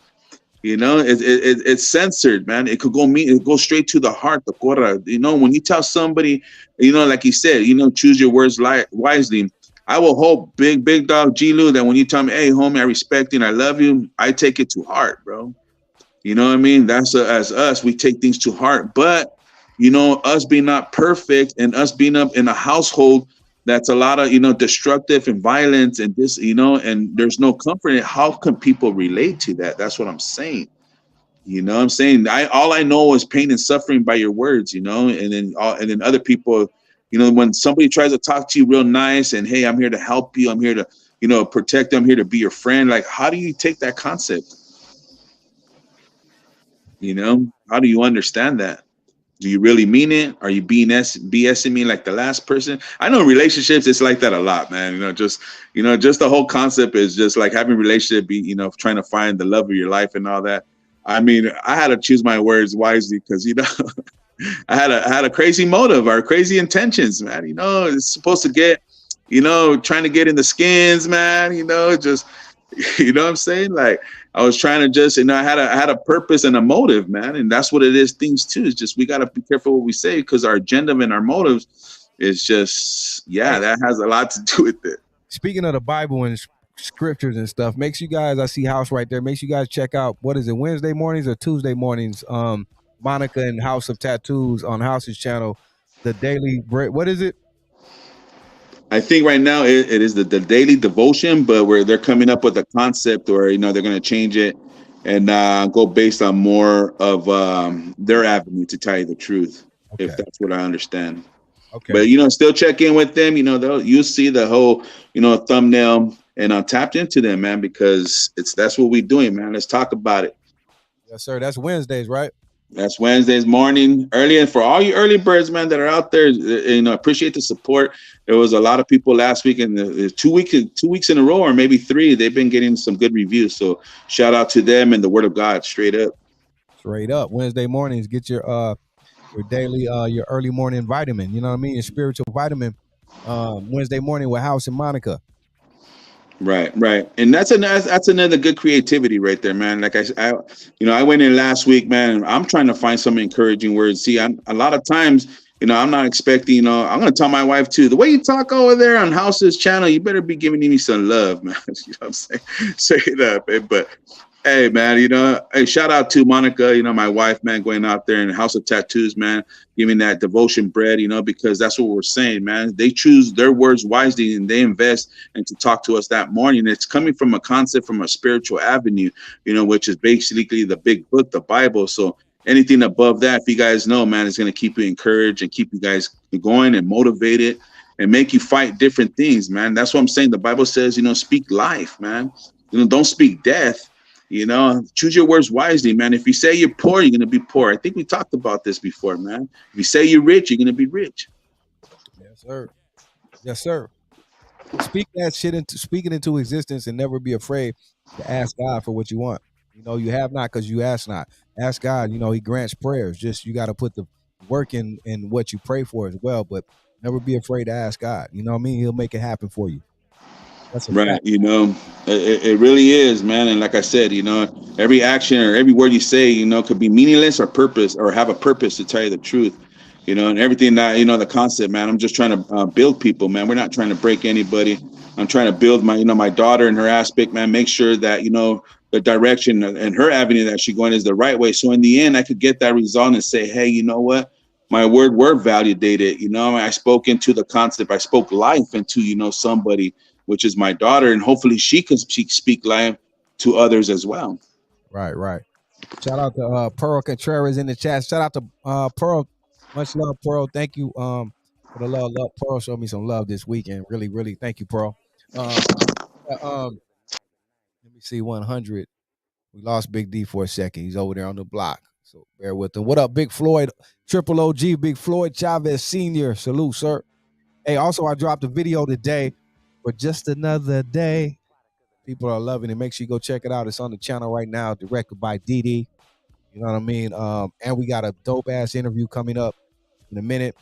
It's censored, man. It go straight to the heart, the cora. When you tell somebody, like he said, choose your words wisely. I will hope, big dog G-Lew, that when you tell me, hey, homie, I respect you and I love you, I take it to heart, bro. You know what I mean? That's as us, we take things to heart. But, us being not perfect and us being up in a household that's a lot of, destructive and violence and this, and there's no comfort in it. How can people relate to that? That's what I'm saying. I'm saying all I know is pain and suffering by your words, and then other people, when somebody tries to talk to you real nice and, hey, I'm here to help you. I'm here to, protect you. I'm here to be your friend. Like, how do you take that concept? How do you understand that? Do you really mean it? Are you BSing me like the last person? I know relationships, it's like that a lot, man. Just the whole concept is just like having a relationship, trying to find the love of your life and all that. I mean, I had to choose my words wisely because, I had a crazy motive or crazy intentions, man. It's supposed to get, trying to get in the skins, man, just, what I'm saying? Like, I was trying to just, I had a purpose and a motive, man. And that's what it is. Things too. It's just, we got to be careful what we say because our agenda and our motives is just, that has a lot to do with it. Speaking of the Bible and scriptures and stuff, makes you guys, I see House right there, makes you guys check out, what is it, Wednesday mornings or Tuesday mornings? Monica and House of Tattoos on House's channel, the daily break. What is it? I think right now it is the daily devotion, but where they're coming up with a concept or, they're going to change it and go based on more of their avenue, to tell you the truth, Okay. if that's what I understand. Okay. But, still check in with them. You'll see the whole, thumbnail and tapped into them, man, because that's what we're doing, man. Let's talk about it. Yes, sir. That's Wednesdays, right? That's Wednesdays morning early. And for all you early birds, man, that are out there, appreciate the support. There was a lot of people last week and 2 weeks in a row, or maybe 3. They've been getting some good reviews. So shout out to them and the word of God straight up. Straight up. Wednesday mornings, get your daily, your early morning vitamin. You know what I mean? Your spiritual vitamin. Wednesday morning with House and Monica. Right. And that's another good creativity right there, man. Like I went in last week, man. I'm trying to find some encouraging words. See, a lot of times, I'm not expecting, I'm gonna tell my wife too. The way you talk over there on House's channel, you better be giving me some love, man. You know what I'm saying? Say that, babe. But hey, man, hey, shout out to Monica, my wife, man, going out there in the House of Tattoos, man, giving that devotion bread, because that's what we're saying, man. They choose their words wisely and they invest and to talk to us that morning. It's coming from a concept from a spiritual avenue, which is basically the big book, the Bible. So anything above that, if you guys know, man, is going to keep you encouraged and keep you guys going and motivated and make you fight different things, man. That's what I'm saying. The Bible says, speak life, man. Don't speak death. Choose your words wisely, man. If you say you're poor, you're going to be poor. I think we talked about this before, man. If you say you're rich, you're going to be rich. Yes, sir. Yes, sir. Speak that shit speak it into existence and never be afraid to ask God for what you want. You have not because you ask not. Ask God, he grants prayers. Just you got to put the work in what you pray for as well, but never be afraid to ask God. You know what I mean? He'll make it happen for you. That's a Right. fact. It really is, man. And like I said, every action or every word you say, could be meaningless or purpose or have a purpose to tell you the truth, and everything that, the concept, man. I'm just trying to build people, man. We're not trying to break anybody. I'm trying to build my daughter and her aspect, man. Make sure that, the direction and her avenue that she's going is the right way. So in the end, I could get that result and say, hey, you know what? My word validated. I spoke into the concept. I spoke life into, somebody, which is my daughter, and hopefully she can speak life to others as well. Right. Shout out to Pearl Contreras in the chat. Shout out to Pearl. Much love, Pearl. Thank you for the love. Pearl showed me some love this weekend. Really, really. Thank you, Pearl. Let me see 100. We lost Big D for a second. He's over there on the block. So bear with him. What up, Big Floyd? Triple OG, Big Floyd Chavez Sr. Salute, sir. Hey, also, I dropped a video today for Just Another Day. People are loving it. Make sure you go check it out. It's on the channel right now, directed by DD. You know what I mean? And we got a dope-ass interview coming up in a minute.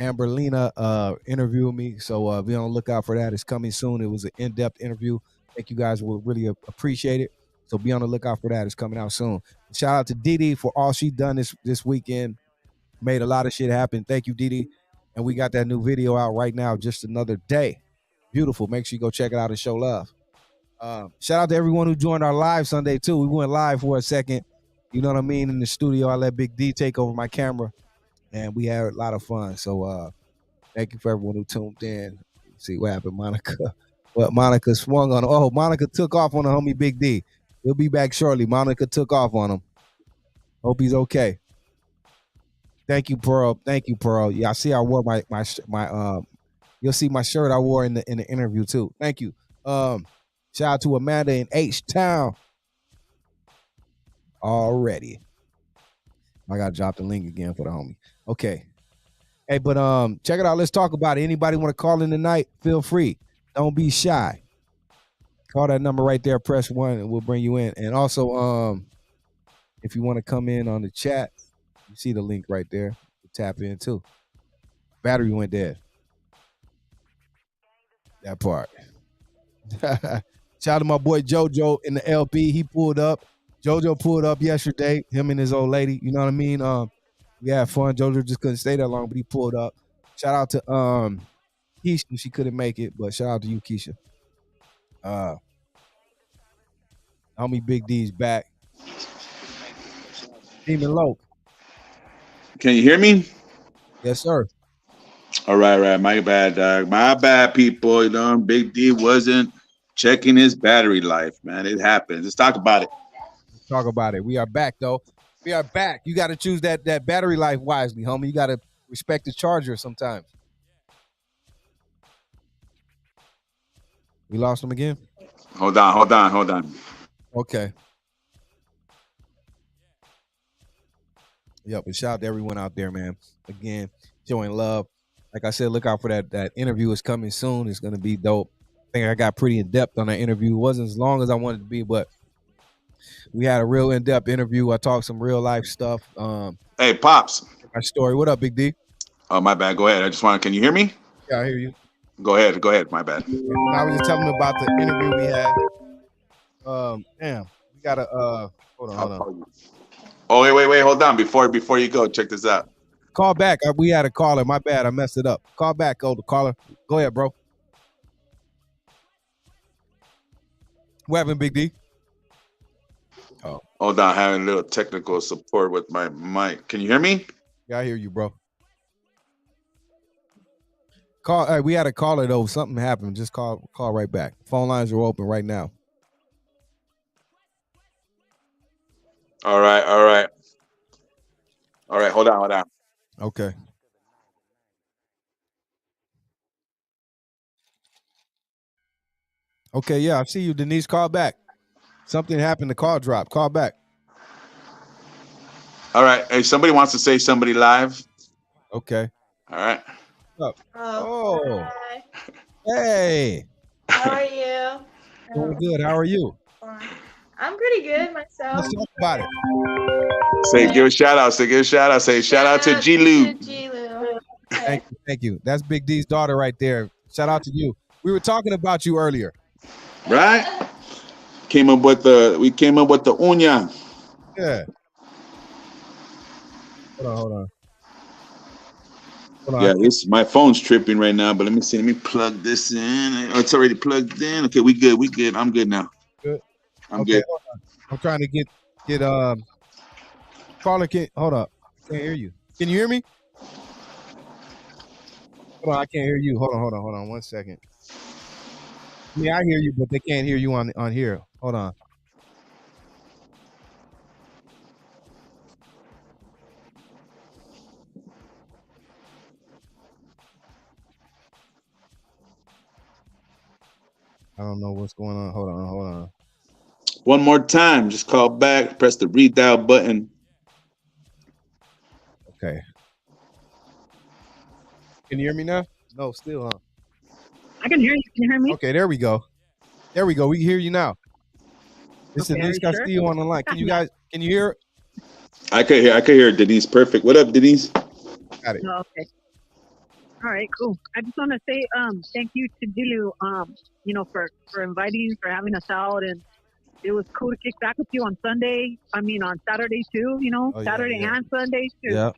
Amberlina interviewed me, so be on the lookout for that. It's coming soon. It was an in-depth interview. I think you guys will really appreciate it. So be on the lookout for that. It's coming out soon. Shout out to Didi for all she done this weekend. Made a lot of shit happen. Thank you, Didi. And we got that new video out right now, Just Another Day. Beautiful. Make sure you go check it out and show love. Shout out to everyone who joined our live Sunday too. We went live for a second. You know what I mean? In the studio, I let Big D take over my camera, and we had a lot of fun. So thank you for everyone who tuned in. Let's see what happened, Monica. What Monica swung on. Oh, Monica took off on the homie Big D. He'll be back shortly. Monica took off on him. Hope he's okay. Thank you, Pearl. Thank you, Pearl. Yeah, I see I wore my you'll see my shirt I wore in the interview too. Thank you. Shout out to Amanda in H-Town. Already. I gotta drop the link again for the homie. Okay. Hey, but check it out. Let's talk about it. Anybody want to call in tonight? Feel free. Don't be shy. Call that number right there. Press 1 and we'll bring you in. And also, if you want to come in on the chat, you see the link right there. Tap in too. Battery went dead. That part. Shout out to my boy JoJo in the LP. He pulled up. JoJo pulled up yesterday. Him and his old lady. You know what I mean? We had fun. JoJo just couldn't stay that long, but he pulled up. Shout out to Keisha. She couldn't make it, but shout out to you, Keisha. Homie Big D's back. Demon Low. Can you hear me? Yes, sir. All right. My bad, dog. My bad, people. Big D wasn't checking his battery life, man. It happens. Let's talk about it. Let's talk about it. We are back, though. We are back. You got to choose that battery life wisely, homie. You got to respect the charger sometimes. We lost him again? Hold on. Okay. Yep, and shout out to everyone out there, man. Again, showing love. Like I said, look out for that interview is coming soon. It's going to be dope. I think I got pretty in-depth on that interview. It wasn't as long as I wanted to be, but we had a real in-depth interview. I talked some real-life stuff. Hey, Pops. My story. What up, Big D? Oh, my bad. Go ahead. Can you hear me? Yeah, I hear you. Go ahead. My bad. I was just telling them about the interview we had. Damn. We got to, hold on. Oh, wait. Hold on. Before you go, check this out. Call back. We had a caller. My bad. I messed it up. Call back, older caller. Go ahead, bro. What happened, Big D? Oh, Hold on, having a little technical support with my mic. Can you hear me? yeah, I hear you, bro. Call. Hey, we had a caller though. Something happened. Just call right back. Phone lines are open right now. All right, all right. All right, hold on. Okay. Okay, yeah, I see you, Denise. Call back. Something happened. The call dropped. Call back. All right. Hey, somebody wants to say somebody live. Okay. All right. What's up? Oh, Oh, hi. hey. How are you? Doing good. How are you? I'm pretty good myself. Let's talk about it. Say, give a shout out. Say shout out to G-Lew. G-Lew. Thank you. That's Big D's daughter right there. Shout out to you. We were talking about you earlier. Right? We came up with the uña. Yeah. Hold on. Yeah, my phone's tripping right now, but let me see. Let me plug this in. Oh, it's already plugged in. Okay, we good. I'm good now. Good. I'm Okay, good. hold on. I'm trying to get caller. Hold up. I can't hear you. Can you hear me? Hold on, I can't hear you. Hold on. 1 second. Yeah, I hear you, but they can't hear you on here. Hold on. I don't know what's going on. Hold on. One more time. Just call back. Press the redial button. Okay. Can you hear me now? No, still, huh? I can hear you. Can you hear me? Okay, there we go. We can hear you now. This Okay, is Denise Castillo on the line. Can you hear? I could hear Denise. Perfect. What up, Denise? Got it. Oh, okay. All right, cool. I just want to say thank you to G-Lew, for inviting, for having us out, and it was cool to kick back with you on Saturday too, Saturday and Sunday too.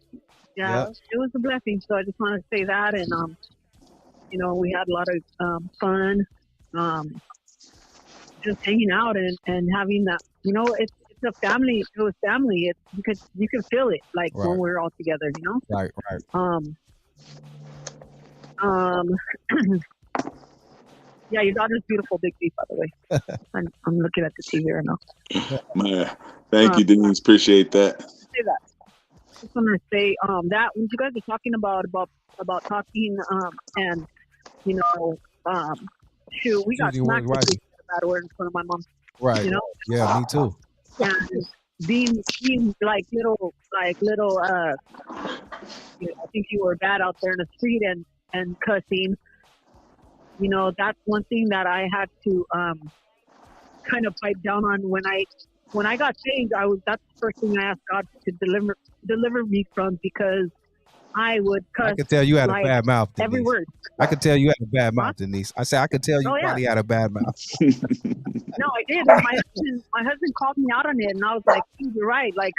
Yeah, it was a blessing. So I just want to say that, and we had a lot of fun, just hanging out and having that. It's a family. It was family. You can feel it like when we're all together. Right. Yeah, your daughter's beautiful, Big D, by the way. I'm looking at the TV right now. Thank you, Denise. Appreciate that. Say that. Just want to say that when you guys are talking about talking and shoot, we got smacked with a bad word in front of my mom. Right. Yeah, me too. And being like little I think you were bad out there in the street and cussing. That's one thing that I had to kind of pipe down on when I got saved. That's the first thing I asked God to deliver me from, because I would cuss. I could tell you had a bad mouth, Denise. Every word. I could tell you had a bad mouth, Denise. I said I could tell you probably had a bad mouth. No, I did. My husband called me out on it, and I was like, "You're right." Like,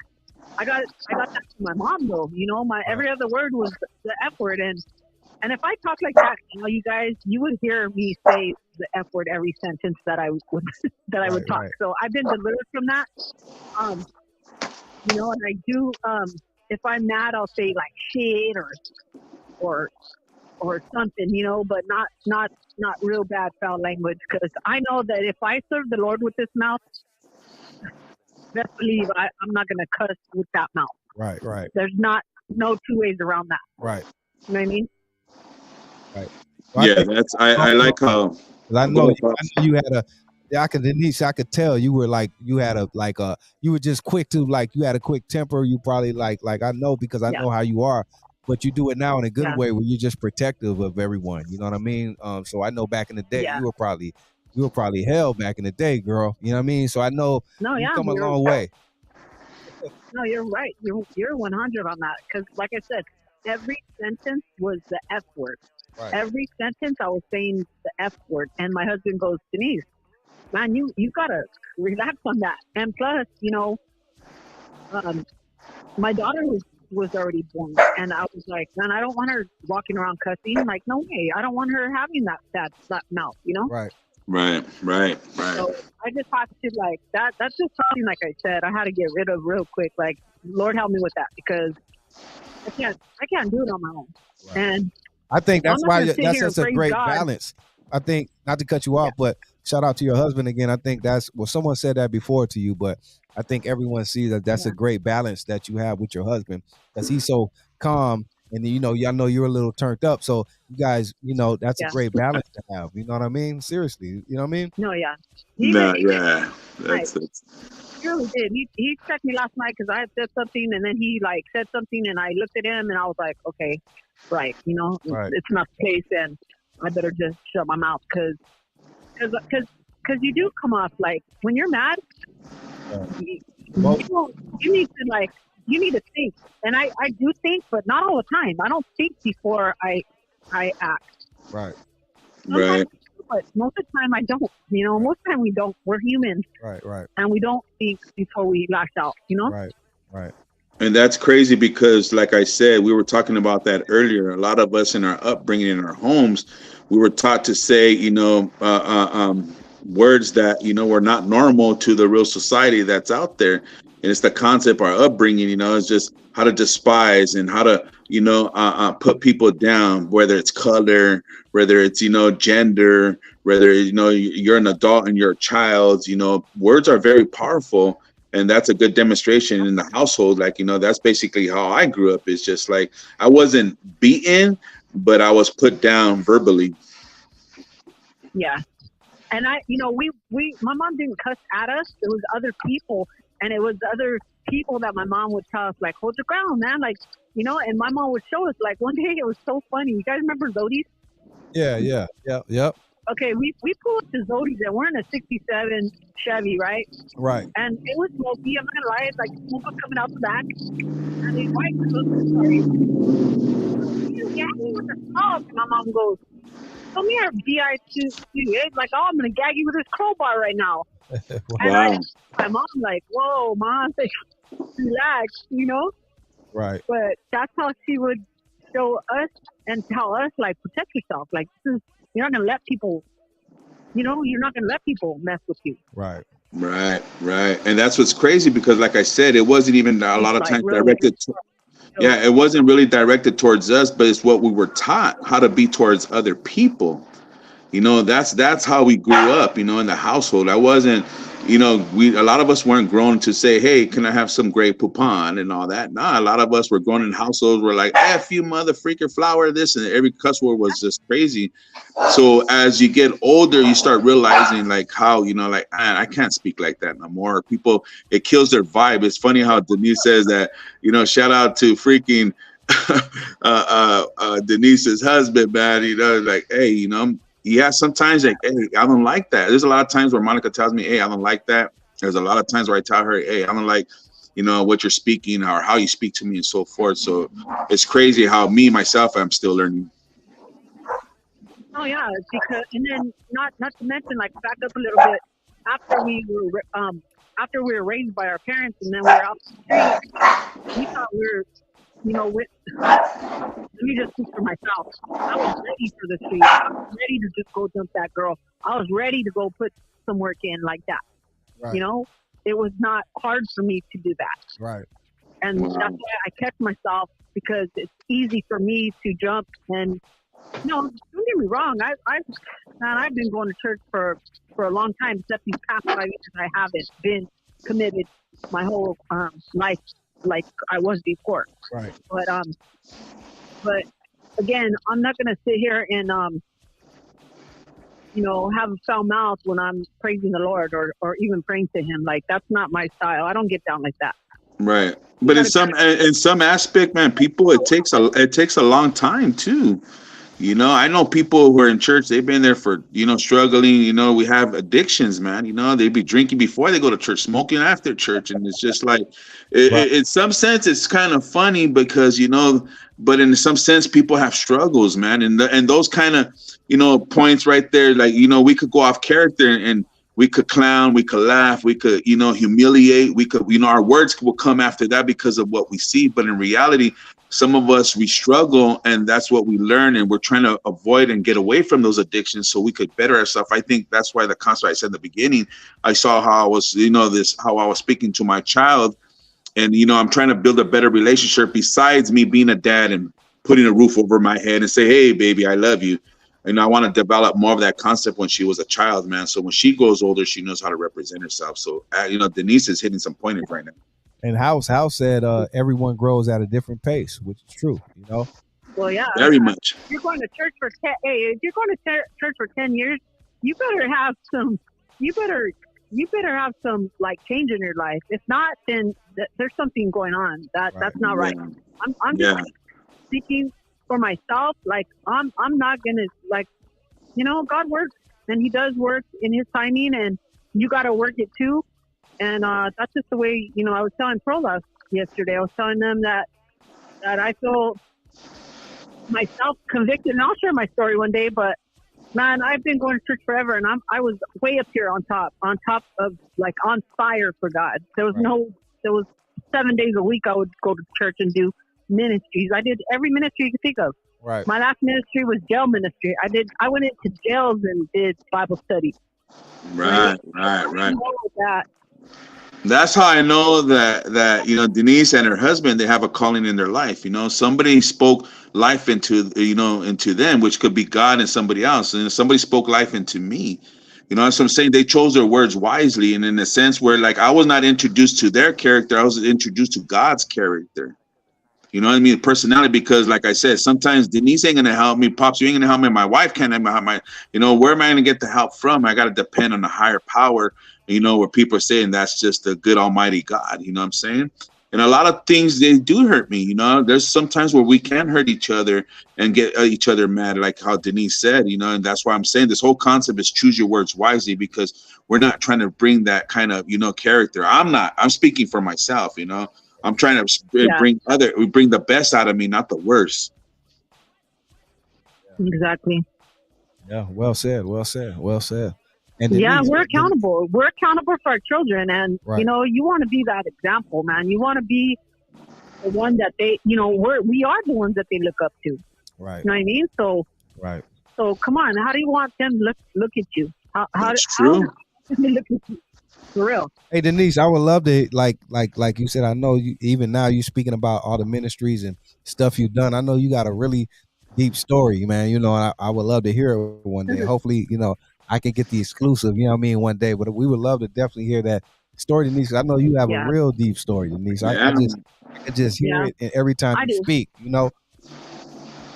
I got that from my mom, though. My every other word was the F word, and if I talk like that, you guys, you would hear me say the F word every sentence that I would talk. Right. So I've been delivered from that. And I do. If I'm mad, I'll say like shit or something, but not real bad foul language, because I know that if I serve the Lord with this mouth, best believe I'm not going to cuss with that mouth. Right. There's no two ways around that. Right. You know what I mean? Right. Well, yeah, I like how. I know you had a. Denise, I could tell you were you were just quick to you had a quick temper. You probably like I know, because I know how you are, but you do it now in a good way where you're just protective of everyone. You know what I mean? So I know back in the day you were probably hell back in the day, girl. You know what I mean? So I know you come a long way. No, you're right. You're 100 on that, because like I said, every sentence was the F word. Right. Every sentence I was saying the F word, and my husband goes, Denise, man, you gotta relax on that. And plus, my daughter was was already born, and I was like, man, I don't want her walking around cussing. Like, no way, I don't want her having that mouth, you know. Right. Right. So I just had to like that. That's just something, like I said, I had to get rid of real quick. Like, Lord help me with that, because I can't do it on my own. Right. And I think that's I'm not why gonna sit that's here such and a praise great God. balance. I think, not to cut you off, but shout out to your husband again. I think that's, well, someone said that before to you, but I think everyone sees that that's a great balance that you have with your husband, because he's so calm, and y'all know you're a little turned up. So you guys, that's a great balance to have. You know what I mean? Seriously, you know what I mean? No, yeah. No, yeah. That's He really did. He checked me last night because I had said something, and then he like said something, and I looked at him, and I was like, okay, right, Right. it's not the case, and I better just shut my mouth, because you do come off like, when you're mad, you need to think, and I do think, but not all the time. I don't think before I act. Right. Sometimes, but most of the time I don't. Most of the time we don't. We're human. Right. And we don't think before we lash out. Right. And that's crazy because, like I said, we were talking about that earlier. A lot of us in our upbringing in our homes, we were taught to say, words that, were not normal to the real society that's out there. And it's the concept, our upbringing, is just how to despise and how to, put people down, whether it's color, whether it's, gender, whether, you're an adult and you're a child. Words are very powerful. And that's a good demonstration in the household. Like, that's basically how I grew up. It's just like, I wasn't beaten, but I was put down verbally. Yeah. And my mom didn't cuss at us. It was other people. And it was other people that my mom would tell us, like, hold your ground, man. Like, and my mom would show us, like, one day it was so funny. You guys remember Zodi's? Yeah. Yep. Okay, we pulled up to Zodi's, and we're in a 67 Chevy, right? Right. And it was smoky. I'm not going to lie. It's like smoke was coming out the back. And these white girls, sorry. Yeah, with the smoke. And my mom goes, come here, B-I-2-C. It's like, oh, I'm going to gag you with this crowbar right now. Wow. And my mom, like, whoa, mom, like, relax, Right. But that's how she would show us and tell us, like, protect yourself. Like, you're not going to let people, you're not going to let people mess with you. Right. And that's what's crazy, because, like I said, it wasn't even a lot of times directed to, it wasn't really directed towards us, but it's what we were taught how to be towards other people. That's how we grew up, in the household. I wasn't, a lot of us weren't grown to say, hey, can I have some Grey Poupon and all that? Nah, a lot of us were grown in households where like, F you mother freaker flower, this, and every cuss word was just crazy. So as you get older, you start realizing like how, like, I can't speak like that no more. People, it kills their vibe. It's funny how Denise says that, shout out to freaking Denise's husband, man, like, hey, yeah, sometimes like, hey, I don't like that. There's a lot of times where Monica tells me, hey, I don't like that. There's a lot of times where I tell her, hey, I don't like, what you're speaking or how you speak to me and so forth. So it's crazy how myself, I'm still learning. Oh yeah, because, and then not to mention, like, back up a little bit, after we were raised by our parents, and then we were out the street, we thought we were, let me just speak for myself. I was ready for the street. I was ready to just go dump that girl. I was ready to go put some work in like that. Right. It was not hard for me to do that. Right. And that's why I kept myself, because it's easy for me to jump. And don't get me wrong. I've been going to church for a long time, except these past 5 years I haven't been committed my whole life like I was before. Right. But again, I'm not gonna sit here and have a foul mouth when I'm praising the Lord or even praying to Him. Like, that's not my style. I don't get down like that. Right. But in some aspect, man, people, it takes a long time too. I know people who are in church, they've been there for, struggling, we have addictions, man, they be drinking before they go to church, smoking after church. And it's just like, in some sense, it's kind of funny because, but in some sense, people have struggles, man. And those kind of, points right there, like, we could go off character and we could clown, we could laugh, we could, humiliate, we could, our words will come after that because of what we see. But in reality, some of us, we struggle, and that's what we learn, and we're trying to avoid and get away from those addictions so we could better ourselves. I think that's why the concept I said in the beginning, I saw how I was, how I was speaking to my child, and, I'm trying to build a better relationship besides me being a dad and putting a roof over my head and say, hey, baby, I love you. And I want to develop more of that concept when she was a child, man. So when she grows older, she knows how to represent herself. So, Denise is hitting some pointers right now. And House said everyone grows at a different pace, which is true, Well, yeah. Very much. If you're going to church for if you're going to church for 10 years, you better have some. You better have some like change in your life. If not, then there's something going on. That's not right. I'm just speaking for myself. Like I'm not gonna God works and He does work in His timing, and you got to work it too. And that's just the way, I was telling Prolapse yesterday. I was telling them that I feel myself convicted, and I'll share my story one day. But man, I've been going to church forever, and I was way up here on top of like on fire for God. There was 7 days a week I would go to church and do ministries. I did every ministry you could think of. Right. My last ministry was jail ministry. I went into jails and did Bible study. Right. That. That's how I know that Denise and her husband, they have a calling in their life. Somebody spoke life into them, which could be God and somebody else, and somebody spoke life into me. That's what I'm saying. They chose their words wisely, and in a sense where like I was not introduced to their character, I was introduced to God's character. You know what I mean? Personality, because like I said, sometimes Denise ain't gonna help me, Pops, you ain't gonna help me, my wife can't help me, where am I gonna get the help from? I gotta depend on a higher power, where people are saying that's just a good almighty God, you know what I'm saying? And a lot of things, they do hurt me, there's sometimes where we can hurt each other and get each other mad, like how Denise said, and that's why I'm saying this whole concept is choose your words wisely, because we're not trying to bring that kind of, character. I'm speaking for myself, I'm trying to bring the best out of me, not the worst. Exactly. Yeah, well said. And Denise, we're accountable. We're accountable for our children, and right. You want to be that example, man. You want to be the one that they, we are the ones that they look up to. Right. You know what I mean? So. Right. So come on, how do you want them to look at you? That's true. How do they look at you? For real. Hey Denise, I would love to like you said. I know you even now. You speaking about all the ministries and stuff you've done. I know you got a really deep story, man. I would love to hear it one day. Hopefully, I can get the exclusive. One day. But we would love to definitely hear that story, Denise. I know you have a real deep story, Denise. I can just hear it every time you speak.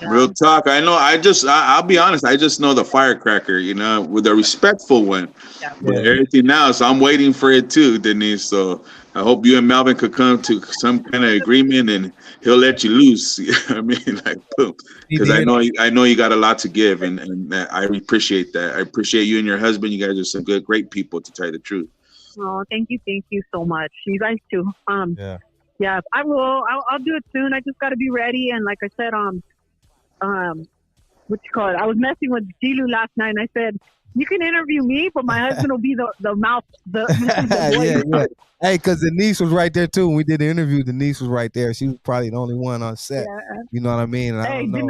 Real talk. I know. I'll be honest. I just know the firecracker, with a respectful one. Yeah. But everything else, I'm waiting for it too, Denise. So I hope you and Melvin could come to some kind of agreement, and he'll let you loose. I mean, like boom. Because I know you got a lot to give, and I appreciate that. I appreciate you and your husband. You guys are some great people, to tell you the truth. Oh, thank you so much. You guys too. Yeah, I will. I'll do it soon. I just got to be ready, and like I said, what you call it? I was messing with G-Lew last night, and I said, "You can interview me, but my husband will be the mouth, the voice." Yeah. Hey, because Denise was right there too. When we did the interview, Denise was right there. She was probably the only one on set. Yeah. You know what I mean? And hey, did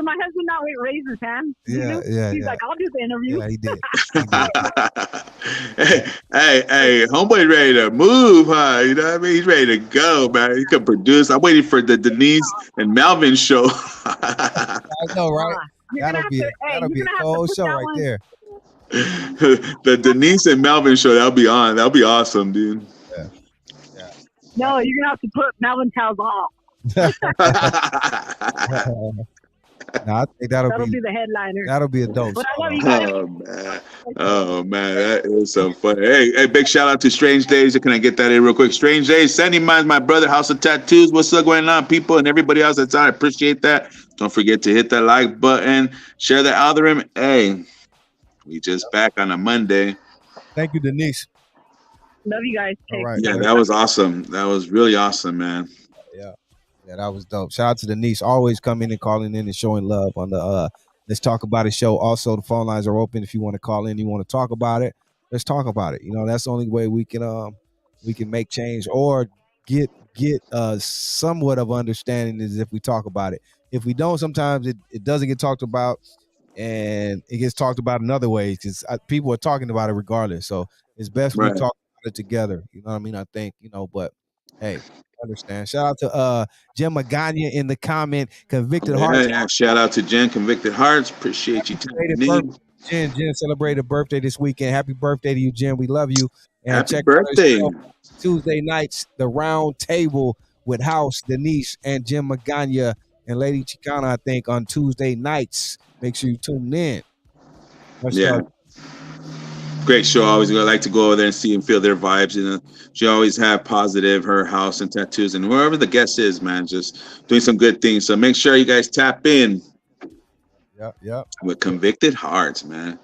my husband not raise his hand? He's like, "I'll do the interview." Yeah, he did. Hey, homeboy ready to move, huh? You know what I mean? He's ready to go, man. He can produce. I'm waiting for the Denise and Melvin show. I know, right? That'll be a whole show right there. The Denise and Melvin show, that'll be on. That'll be awesome, dude. Yeah. No, you're gonna have to put Melvin towels on. No, I think that'll be the headliner. That'll be a dope. But I love you guys. Oh man, that is so funny. Hey, big shout out to Strange Days. Can I get that in real quick? Strange Days, Sandy Mines, my brother, House of Tattoos. What's up going on, people, and everybody else that's on? I appreciate that. Don't forget to hit that like button, share the algorithm. Hey, we just back on a Monday. Thank you, Denise. Love you guys. All right. Yeah, that was awesome. That was really awesome, man. Yeah, that was dope. Shout out to Denise, always coming and calling in and showing love on the Let's Talk About It show. Also, the phone lines are open if you want to call in, you want to talk about it. let's talk about it. You know, that's the only way we can make change or get somewhat of understanding is if we talk about it. If we don't, sometimes it doesn't get talked about, and it gets talked about in other ways because people are talking about it regardless. So it's best we Right. talk about it together. You know what I mean? I think, but hey, understand. Shout out to Jim Magana in the comment, convicted hearts. Yeah. Shout out to Jen, Convicted Hearts. Appreciate you tuning in. Jen celebrated a birthday this weekend. Happy birthday to you, Jen. We love you. And Happy check out her birthday. show Tuesday nights, The Round Table with House, Denise, and Jim Magana and Lady Chicana, I think, on Tuesday nights. Make sure you tune in. Yeah. Great show. I always like to go over there and see and feel their vibes. You know, she always have positive, her house and tattoos, and wherever the guest is, man, just doing some good things. So make sure you guys tap in. Yep. With Convicted Hearts, man.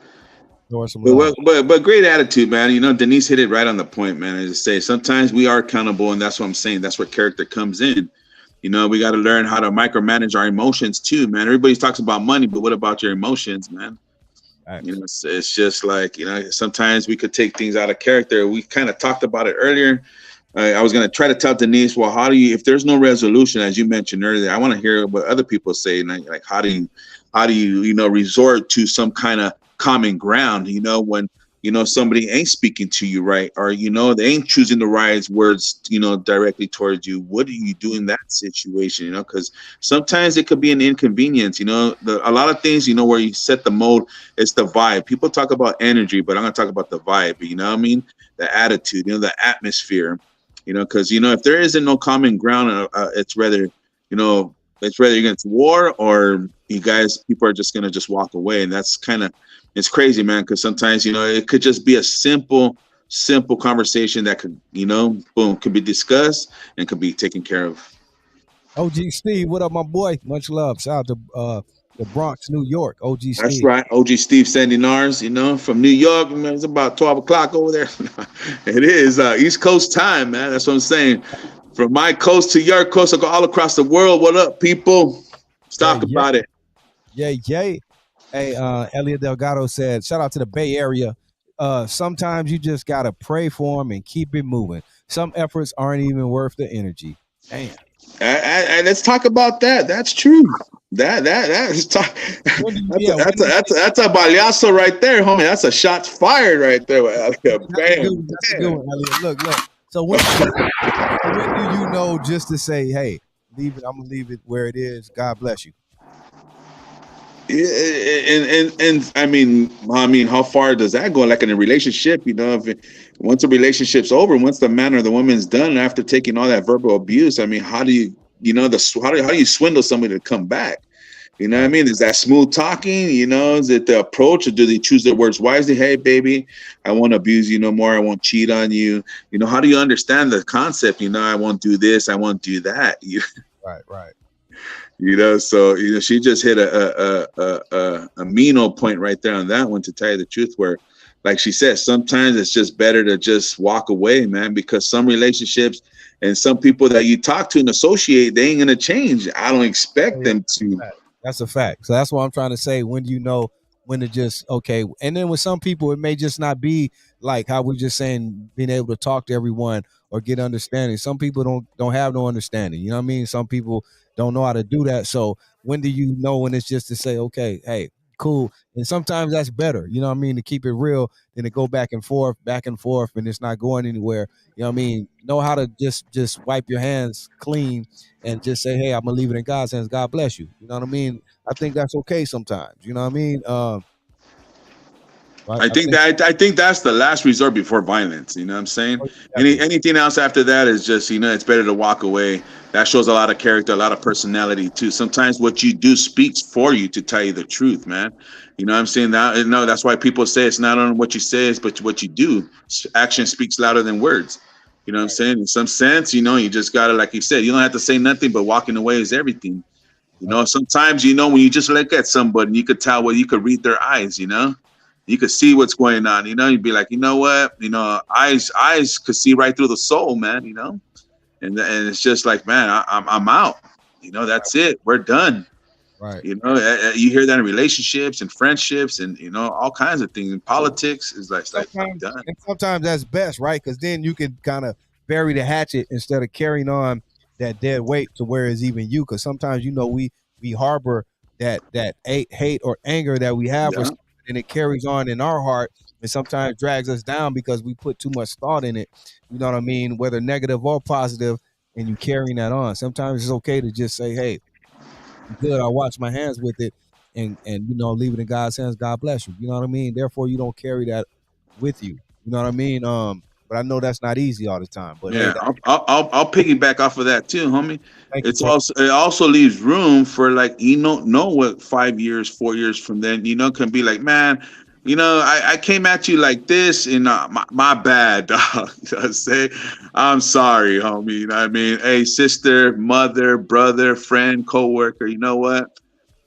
But great attitude, man. You know, Denise hit it right on the point, man. As I say, sometimes we are accountable, and that's what I'm saying. That's where character comes in. You know, we got to learn how to micromanage our emotions too, man. Everybody talks about money, but what about your emotions, man? Right. You know, it's just like, you know, sometimes we could take things out of character. We kind of talked about it earlier. I was going to try to tell Denise, well, how do you, if there's no resolution, as you mentioned earlier, I want to hear what other people say. Like, how do you, resort to some kind of common ground, when, somebody ain't speaking to you right, or, they ain't choosing the right words, directly towards you. What do you do in that situation? Because sometimes it could be an inconvenience, a lot of things, where you set the mode, it's the vibe. People talk about energy, but I'm going to talk about the vibe, the attitude, the atmosphere, because, if there isn't no common ground, it's rather, it's rather against war or people are just going to just walk away. And that's it's crazy, man. Cause sometimes, it could just be a simple conversation that could, boom, could be discussed and could be taken care of. OG Steve, what up, my boy? Much love. Shout out to the Bronx, New York. OG Steve. That's right. OG Steve sending ours, from New York. Man, it's about 12 o'clock over there. It is East Coast time, man. That's what I'm saying. From my coast to your coast, I go all across the world. What up, people? Let's talk about it. Yay. Hey, Elliot Delgado said, shout out to the Bay Area. Sometimes you just got to pray for them and keep it moving. Some efforts aren't even worth the energy. Damn. And let's talk about that. That's true. That's a balazo right there, homie. That's a shot fired right there. Bam. Look. So when do you know just to say, hey, leave it, I'm gonna leave it where it is. God bless you. And I mean, how far does that go? Like in a relationship, once the relationship's over, once the man or the woman's done after taking all that verbal abuse, I mean, how do you, how do you swindle somebody to come back? You know what I mean? Is that smooth talking? Is it the approach, or do they choose their words wisely? Hey, baby, I won't abuse you no more. I won't cheat on you. How do you understand the concept? I won't do this. I won't do that. Right. So she just hit a mean old point right there on that one, to tell you the truth, where, like she said, sometimes it's just better to just walk away, man, because some relationships and some people that you talk to and associate, they ain't gonna change. I don't expect them to. That's a fact. So that's what I'm trying to say. When do you know when to just, okay? And then with some people, it may just not be like how we're just saying, being able to talk to everyone or get understanding. Some people don't have no understanding. You know what I mean? Some people don't know how to do that. So when do you know when it's just to say, okay, hey, cool. And sometimes that's better, you know what I mean, to keep it real than to go back and forth, and it's not going anywhere. You know what I mean? Know how to just wipe your hands clean and just say, hey, I'm gonna leave it in God's hands. God bless you. You know what I mean? I think that's okay sometimes. You know what I mean? I think that's the last resort before violence. You know what I'm saying? Anything else after that is just, it's better to walk away. That shows a lot of character, a lot of personality too. Sometimes what you do speaks for you, to tell you the truth, man. You know what I'm saying? That's why people say it's not on what you say, but what you do. Action speaks louder than words. You know what I'm saying? In some sense, you just gotta, like you said, you don't have to say nothing, but walking away is everything. Sometimes, when you just look at somebody, you could tell, you could read their eyes, you could see what's going on, you'd be like, you know what, eyes could see right through the soul, man, and it's just like, man, I'm out, that's it, we're done. Right. You hear that in relationships and friendships and all kinds of things. In politics is like I'm Sometimes done. and sometimes that's best, right? Because then you can kind of bury the hatchet instead of carrying on that dead weight to where it's even you. Because sometimes we harbor that hate or anger that we have for Yeah, something, and it carries on in our heart, and sometimes drags us down because we put too much thought in it. You know what I mean? Whether negative or positive, and you carrying that on. Sometimes it's okay to just say, "Hey, good. I wash my hands with it, and leave it in God's hands. God bless you. You know what I mean. Therefore, you don't carry that with you. You know what I mean. But I know that's not easy all the time. But hey, yeah. I'll piggyback off of that too, homie. thank you, It's bro. also it also leaves room for like know what 5 years, 4 years from then can be like, man. I came at you like this, and my bad, dog. Say, I'm sorry, homie. You know what I mean? Hey, sister, mother, brother, friend, coworker. You know what?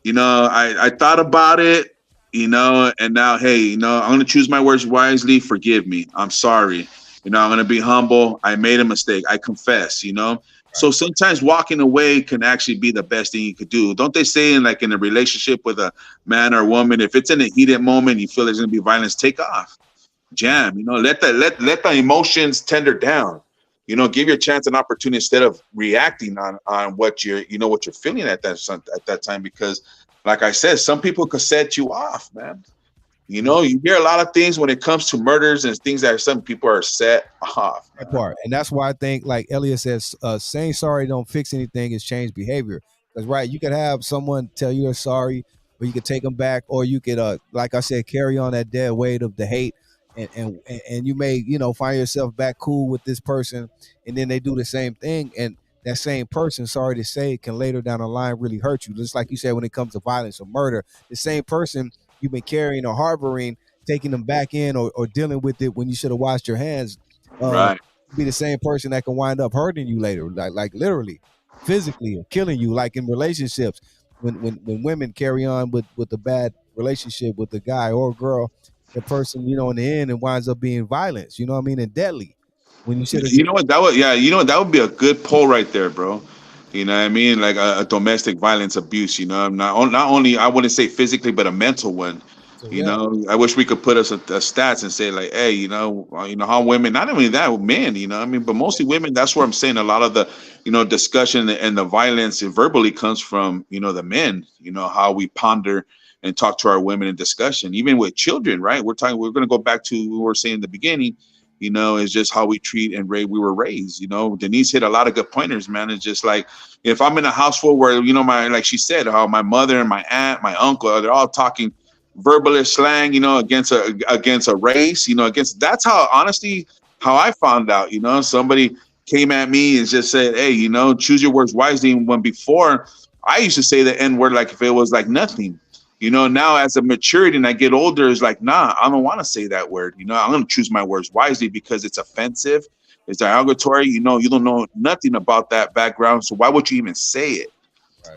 I thought about it, and now, hey, I'm going to choose my words wisely. Forgive me. I'm sorry. I'm going to be humble. I made a mistake. I confess. Right. So sometimes walking away can actually be the best thing you could do. Don't they say in a relationship with a man or woman, if it's in a heated moment, you feel there's going to be violence, take off, Right. jam, let the emotions tender down. Give your chance an opportunity instead of reacting on what you're feeling at that time, because like I said, some people could set you off, man. You hear a lot of things when it comes to murders and things that some people are set off, That man. part, and that's why I think, like Elliot says, saying sorry don't fix anything. It's change behavior. Because right, you could have someone tell you they're sorry, or you could take them back, or you could, like I said, carry on that dead weight of the hate, and you may find yourself back cool with this person, and then they do the same thing, and that same person, sorry to say, can later down the line really hurt you. Just like you said, when it comes to violence or murder, the same person you've been carrying or harboring, taking them back in, or dealing with it when you should have washed your hands. Uh, Right. be the same person that can wind up hurting you later, like literally, physically, or killing you, like in relationships. When women carry on with a bad relationship with a guy or a girl, the person, in the end, it winds up being violence. You know what I mean, and deadly. When you should have You just know what? That would Yeah. You know what? That would be a good poll right there, bro. You know what I mean? Like a domestic violence abuse. Not only I wouldn't say physically, but a mental one. so yeah, I wish we could put us a stats and say like, hey, how women, not only that, men. I mean, but mostly women. That's where I'm saying a lot of the, discussion and the violence verbally comes from, the men. How we ponder and talk to our women in discussion, even with children, right? We're going to go back to what we were saying in the beginning. Is just how we treat and we were raised. Denise hit a lot of good pointers, man. It's just like if I'm in a household where like she said, how my mother and my aunt, my uncle, they're all talking verbalist slang, against a race, against that's how honestly how I found out. Somebody came at me and just said, hey, choose your words wisely. When before I used to say the N word like if it was like nothing. Now as a maturity and I get older, it's like, nah, I don't want to say that word. I'm going to choose my words wisely because it's offensive. It's derogatory. You don't know nothing about that background. So why would you even say it?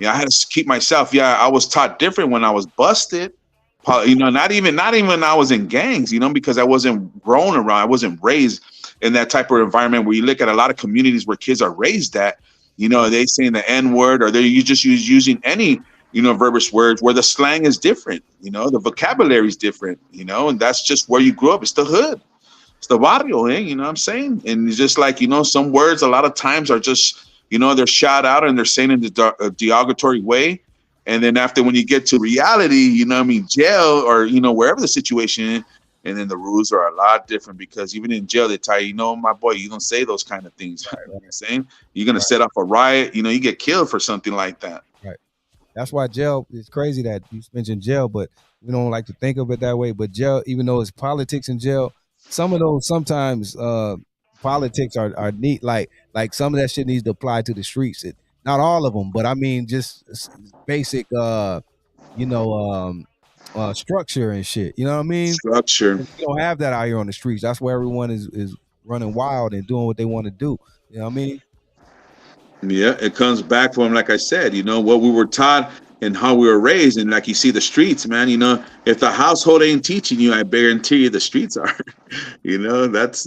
right, I had to keep myself. Yeah, I was taught different when I was busted. Not even when I was in gangs, because I wasn't grown around. I wasn't raised in that type of environment where you look at a lot of communities where kids are raised at, they saying the N word or they're using any verbiage words where the slang is different, the vocabulary is different, and that's just where you grew up. It's the hood, it's the barrio, you know what I'm saying? And it's just like, some words a lot of times are just, they're shot out and they're saying in a derogatory way. And then after when you get to reality, jail or, wherever the situation is, and then the rules are a lot different because even in jail, they tell you, my boy, you don't say those kind of things. You know what I'm saying? You're going to right, set off a riot, you get killed for something like that. right. That's why jail is crazy that you mentioned jail, but we don't like to think of it that way. But jail, even though it's politics in jail, some of those sometimes politics are neat. Like some of that shit needs to apply to the streets. Not all of them, but I mean just basic you know structure and shit. You know what I mean? Structure. 'Cause we don't have that out here on the streets. That's where everyone is running wild and doing what they want to do. You know what I mean? Yeah, it comes back from, like I said, what we were taught and how we were raised. And like you see the streets, man, if the household ain't teaching you, I guarantee you the streets are. That's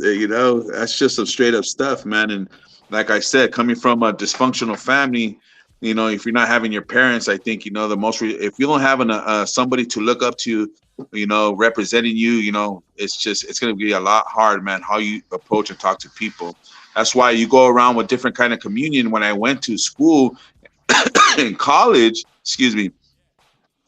just some straight up stuff, man. And like I said, coming from a dysfunctional family, you know, if you're not having your parents, I think, you know, if you don't have somebody to look up to, you know, representing you, you know, it's going to be a lot hard, man, how you approach and talk to people. That's why you go around with different kind of communion. When I went to school in college, excuse me,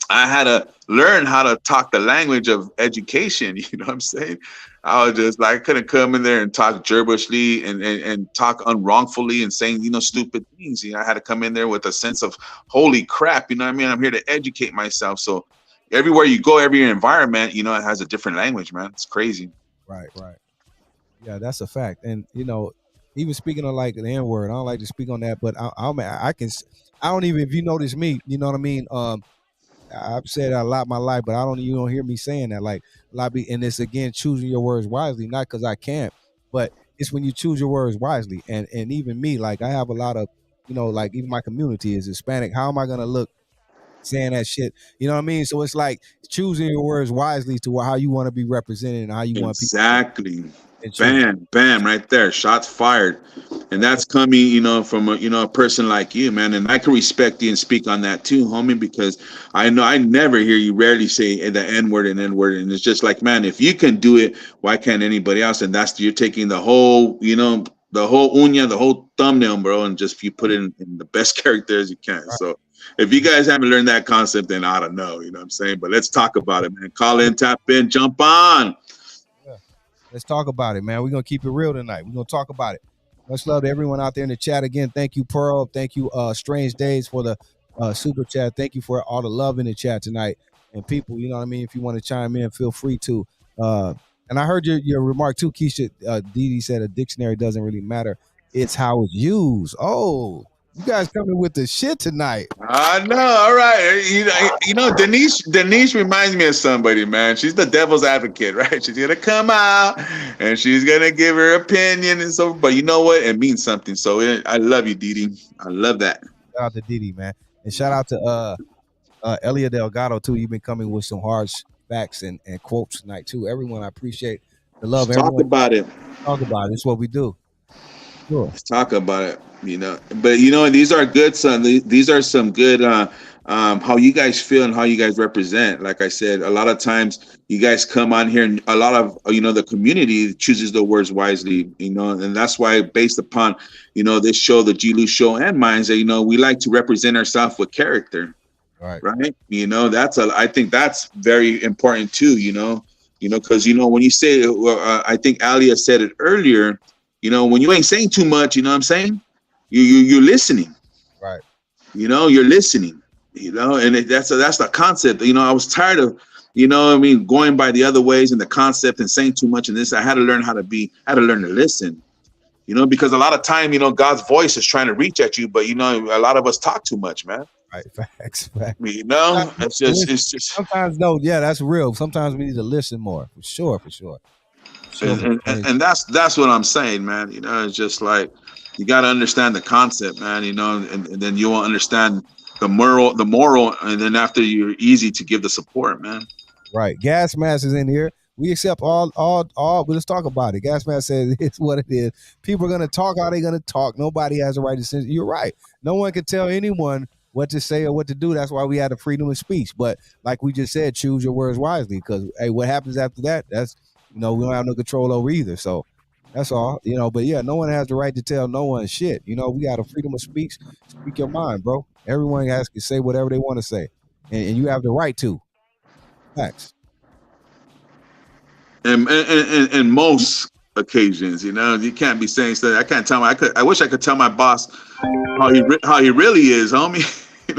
I had to learn how to talk the language of education. You know what I'm saying? I was just like, I couldn't come in there and talk gerbishly and talk unwrongfully and saying, you know, stupid things. You know, I had to come in there with a sense of holy crap. You know what I mean? I'm here to educate myself. So everywhere you go, every environment, you know, it has a different language, man. It's crazy. Right. Yeah, that's a fact. And you know, even speaking of like the N word, I don't like to speak on that, but I can. I don't even, if you notice me, you know what I mean. I've said that a lot in my life, but you don't hear me saying that. Like a lot of, and it's again choosing your words wisely, not because I can't, but it's when you choose your words wisely. And even me, like I have a lot of, you know, like even my community is Hispanic. How am I gonna look saying that shit? You know what I mean? So it's like choosing your words wisely to how you want to be represented and how you want people Exactly. to choose. Bam, bam, right there. Shots fired. And that's coming, you know, from a person like you, man. And I can respect you and speak on that too, homie, because I know I never hear you rarely say the N word and N word. And it's just like, man, if you can do it, why can't anybody else? And that's, you're taking the whole, you know, the whole uña, the whole thumbnail, bro, and just you put it in the best character as you can. So if you guys haven't learned that concept, then I don't know, you know what I'm saying? But let's talk about it, man. Call in, tap in, jump on. Let's talk about it, man. We're gonna keep it real tonight. We're gonna talk about it. Much love to everyone out there in the chat. Again, thank you, Pearl. Thank you, Strange Days, for the super chat. Thank you for all the love in the chat tonight. And people, you know what I mean? If you want to chime in, feel free to. And I heard your remark too, Keisha. Dee said a dictionary doesn't really matter. It's how it's used. Oh, you guys coming with the shit tonight. I know. All right. You know, Denise reminds me of somebody, man. She's the devil's advocate, right? She's gonna come out and she's gonna give her opinion and so. But you know what? It means something. So I love you, Didi. I love that. Shout out to Didi, man, and shout out to Elia Delgado too. You've been coming with some hard facts and quotes tonight too. Everyone, I appreciate the love. Let's talk about it. Talk about it. It's what we do. Sure. Let's talk about it. You know, but you know, these are good. These are some good. How you guys feel and how you guys represent. Like I said, a lot of times you guys come on here, and a lot of the community chooses the words wisely. You know, and that's why, based upon this show, the G-Lew show, and mine, that we like to represent ourselves with character. Right. You know, I think that's very important too. Because when you say, I think Alia said it earlier. When you ain't saying too much, you know what I'm saying? You're listening. Right. You're listening. And that's the concept. I was tired of, going by the other ways and the concept and saying too much and this. I had to learn to listen. Because a lot of time, God's voice is trying to reach at you, but a lot of us talk too much, man. Right. Facts. It's just sometimes that's real. Sometimes we need to listen more. For sure. And that's what I'm saying, man. It's just like you got to understand the concept, man. And then you will understand the moral, and then after you're easy to give the support, man. Right. Gas Mask is in here. We accept all. But let's talk about it. Gas Mask says it's what it is. People are gonna talk how they're gonna talk. Nobody has a right to censor. You're right. No one can tell anyone what to say or what to do. That's why we had the freedom of speech. But like we just said, choose your words wisely. Because hey, what happens after that? That's we don't have no control over either. So that's all. But yeah, no one has the right to tell no one shit. We got a freedom of speech. Speak your mind, bro. Everyone has to say whatever they want to say, and you have the right to. Facts. And most occasions, you can't be saying stuff. I can't tell. I wish I could tell my boss how he really is, homie. I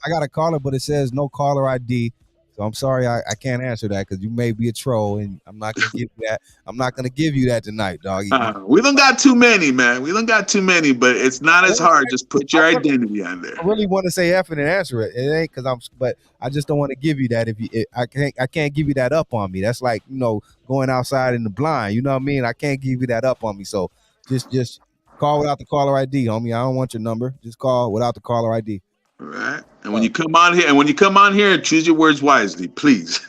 got a caller, but it says no caller ID. So I'm sorry, I can't answer that because you may be a troll, and I'm not gonna give you that. I'm not gonna give you that tonight, dog. We don't got too many, man. We don't got too many, but it's not as hard. Just put your identity on there. I really want to say F and answer it. It ain't but I just don't want to give you that. I can't give you that up on me. That's like going outside in the blind. You know what I mean? I can't give you that up on me. So just call without the caller ID, homie. I don't want your number. Just call without the caller ID. All right. And when you come on here, choose your words wisely, please.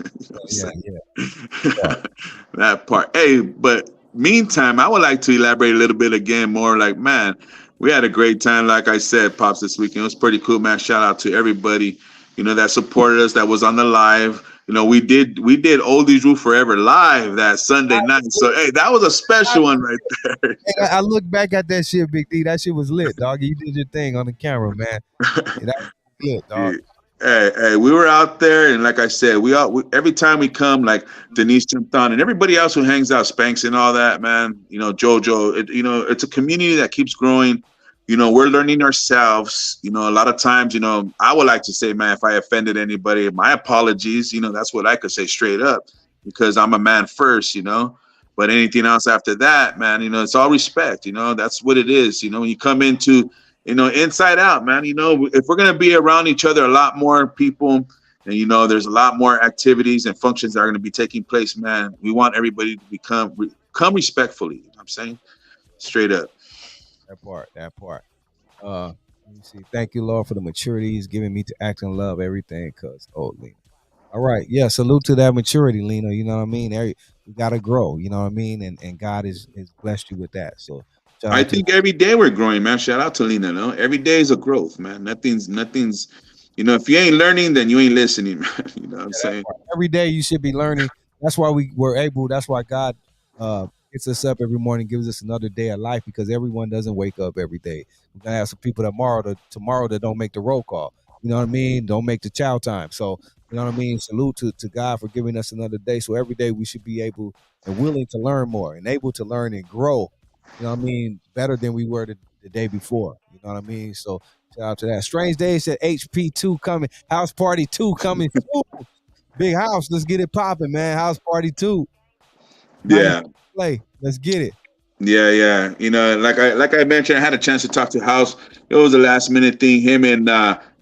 Yeah. That part. Hey, but meantime, I would like to elaborate a little bit again more like, man, We had a great time, like I said, Pops, this weekend. It was pretty cool, man. Shout out to everybody, that supported us, that was on the live. We did Oldies Rule Forever live that Sunday night. So hey, that was a special one right there. Hey, I look back at that shit, Big D. That shit was lit, dog. You did your thing on the camera, man. Yeah, that was lit, dog. Hey, we were out there, and like I said, every time we come, like Denise jumped on, and everybody else who hangs out, Spanks and all that, man. JoJo. It's a community that keeps growing. We're learning ourselves. A lot of times, I would like to say, man, if I offended anybody, my apologies. That's what I could say straight up, because I'm a man first. But anything else after that, man, it's all respect. That's what it is. When you come into inside out, man, if we're going to be around each other, a lot more people, and, there's a lot more activities and functions that are going to be taking place, man. We want everybody to come respectfully. You know what I'm saying? Straight up. That part. Let me see. Thank you, Lord, for the maturity He's giving me to act and love everything. Lena. All right. Yeah. Salute to that maturity, Lena. You know what I mean? We got to grow. You know what I mean? And God has blessed you with that. So I think every day we're growing, man. Shout out to Lena. No, every day is a growth, man. Nothing's. If you ain't learning, then you ain't listening, man. You know what I'm saying? Every day you should be learning. That's why we were able. That's why God gets us up every morning, gives us another day of life, because everyone doesn't wake up every day. We're gonna have some people tomorrow that don't make the roll call. You know what I mean? Don't make the chow time. So you know what I mean? Salute to God for giving us another day. So every day we should be able and willing to learn more and able to learn and grow. You know what I mean? Better than we were the day before. You know what I mean? So shout out to that. Strange Days said HP2 coming. House Party 2 coming soon. Big house. Let's get it popping, man. House Party 2. Yeah. Play. Let's get it. Yeah. Like I mentioned, I had a chance to talk to House. It was a last minute thing. Him and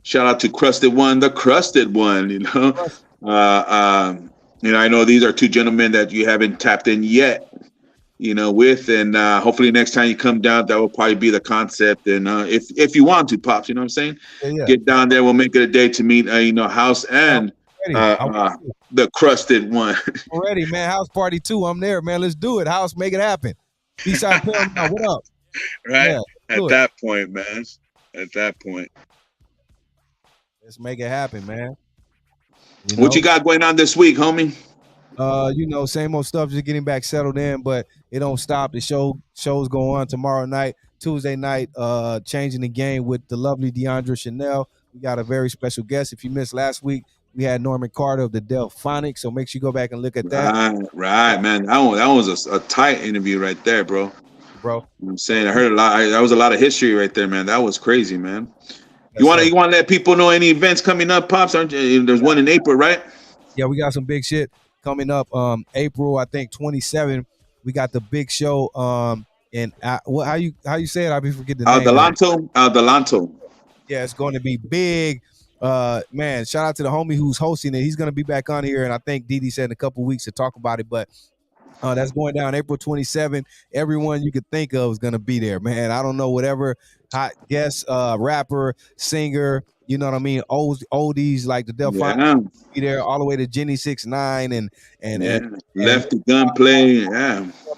shout out to the Crusted One. I know these are two gentlemen that you haven't tapped in yet. With, and hopefully next time you come down, that will probably be the concept. And if you want to, Pops, you know what I'm saying? Yeah. Get down there. We'll make it a day to meet, House and the Crusted One. Already, man. House Party 2. I'm there, man. Let's do it. House, make it happen. Eastside Paramount, what up? Right? Yeah, At that point, man. At that point. Let's make it happen, man. What you got going on this week, homie? Same old stuff, just getting back settled in, but it don't stop. The shows go on tomorrow night, Tuesday night, changing the game with the lovely DeAndre Chanel. We got a very special guest. If you missed last week, we had Norman Carter of the Delphonics, so make sure you go back and look at that. Right, man. That was a tight interview right there, bro. You know what I'm saying? I heard a lot. That was a lot of history right there, man. That was crazy, man. You want to let people know any events coming up, Pops? There's one in April, right? Yeah, we got some big shit coming up. April, I think 27. We got the big show. And how you say it? I be forgetting the name. Adelanto. Yeah, it's going to be big. Man, shout out to the homie who's hosting it. He's going to be back on here, and I think Didi said in a couple weeks to talk about it. But that's going down April 27. Everyone you could think of is going to be there, man. I don't know, whatever hot guest, rapper, singer, you know what I mean? Oldies like the Delphonics be there, all the way to Jenny 6ix9ine and Lefty Gunplay,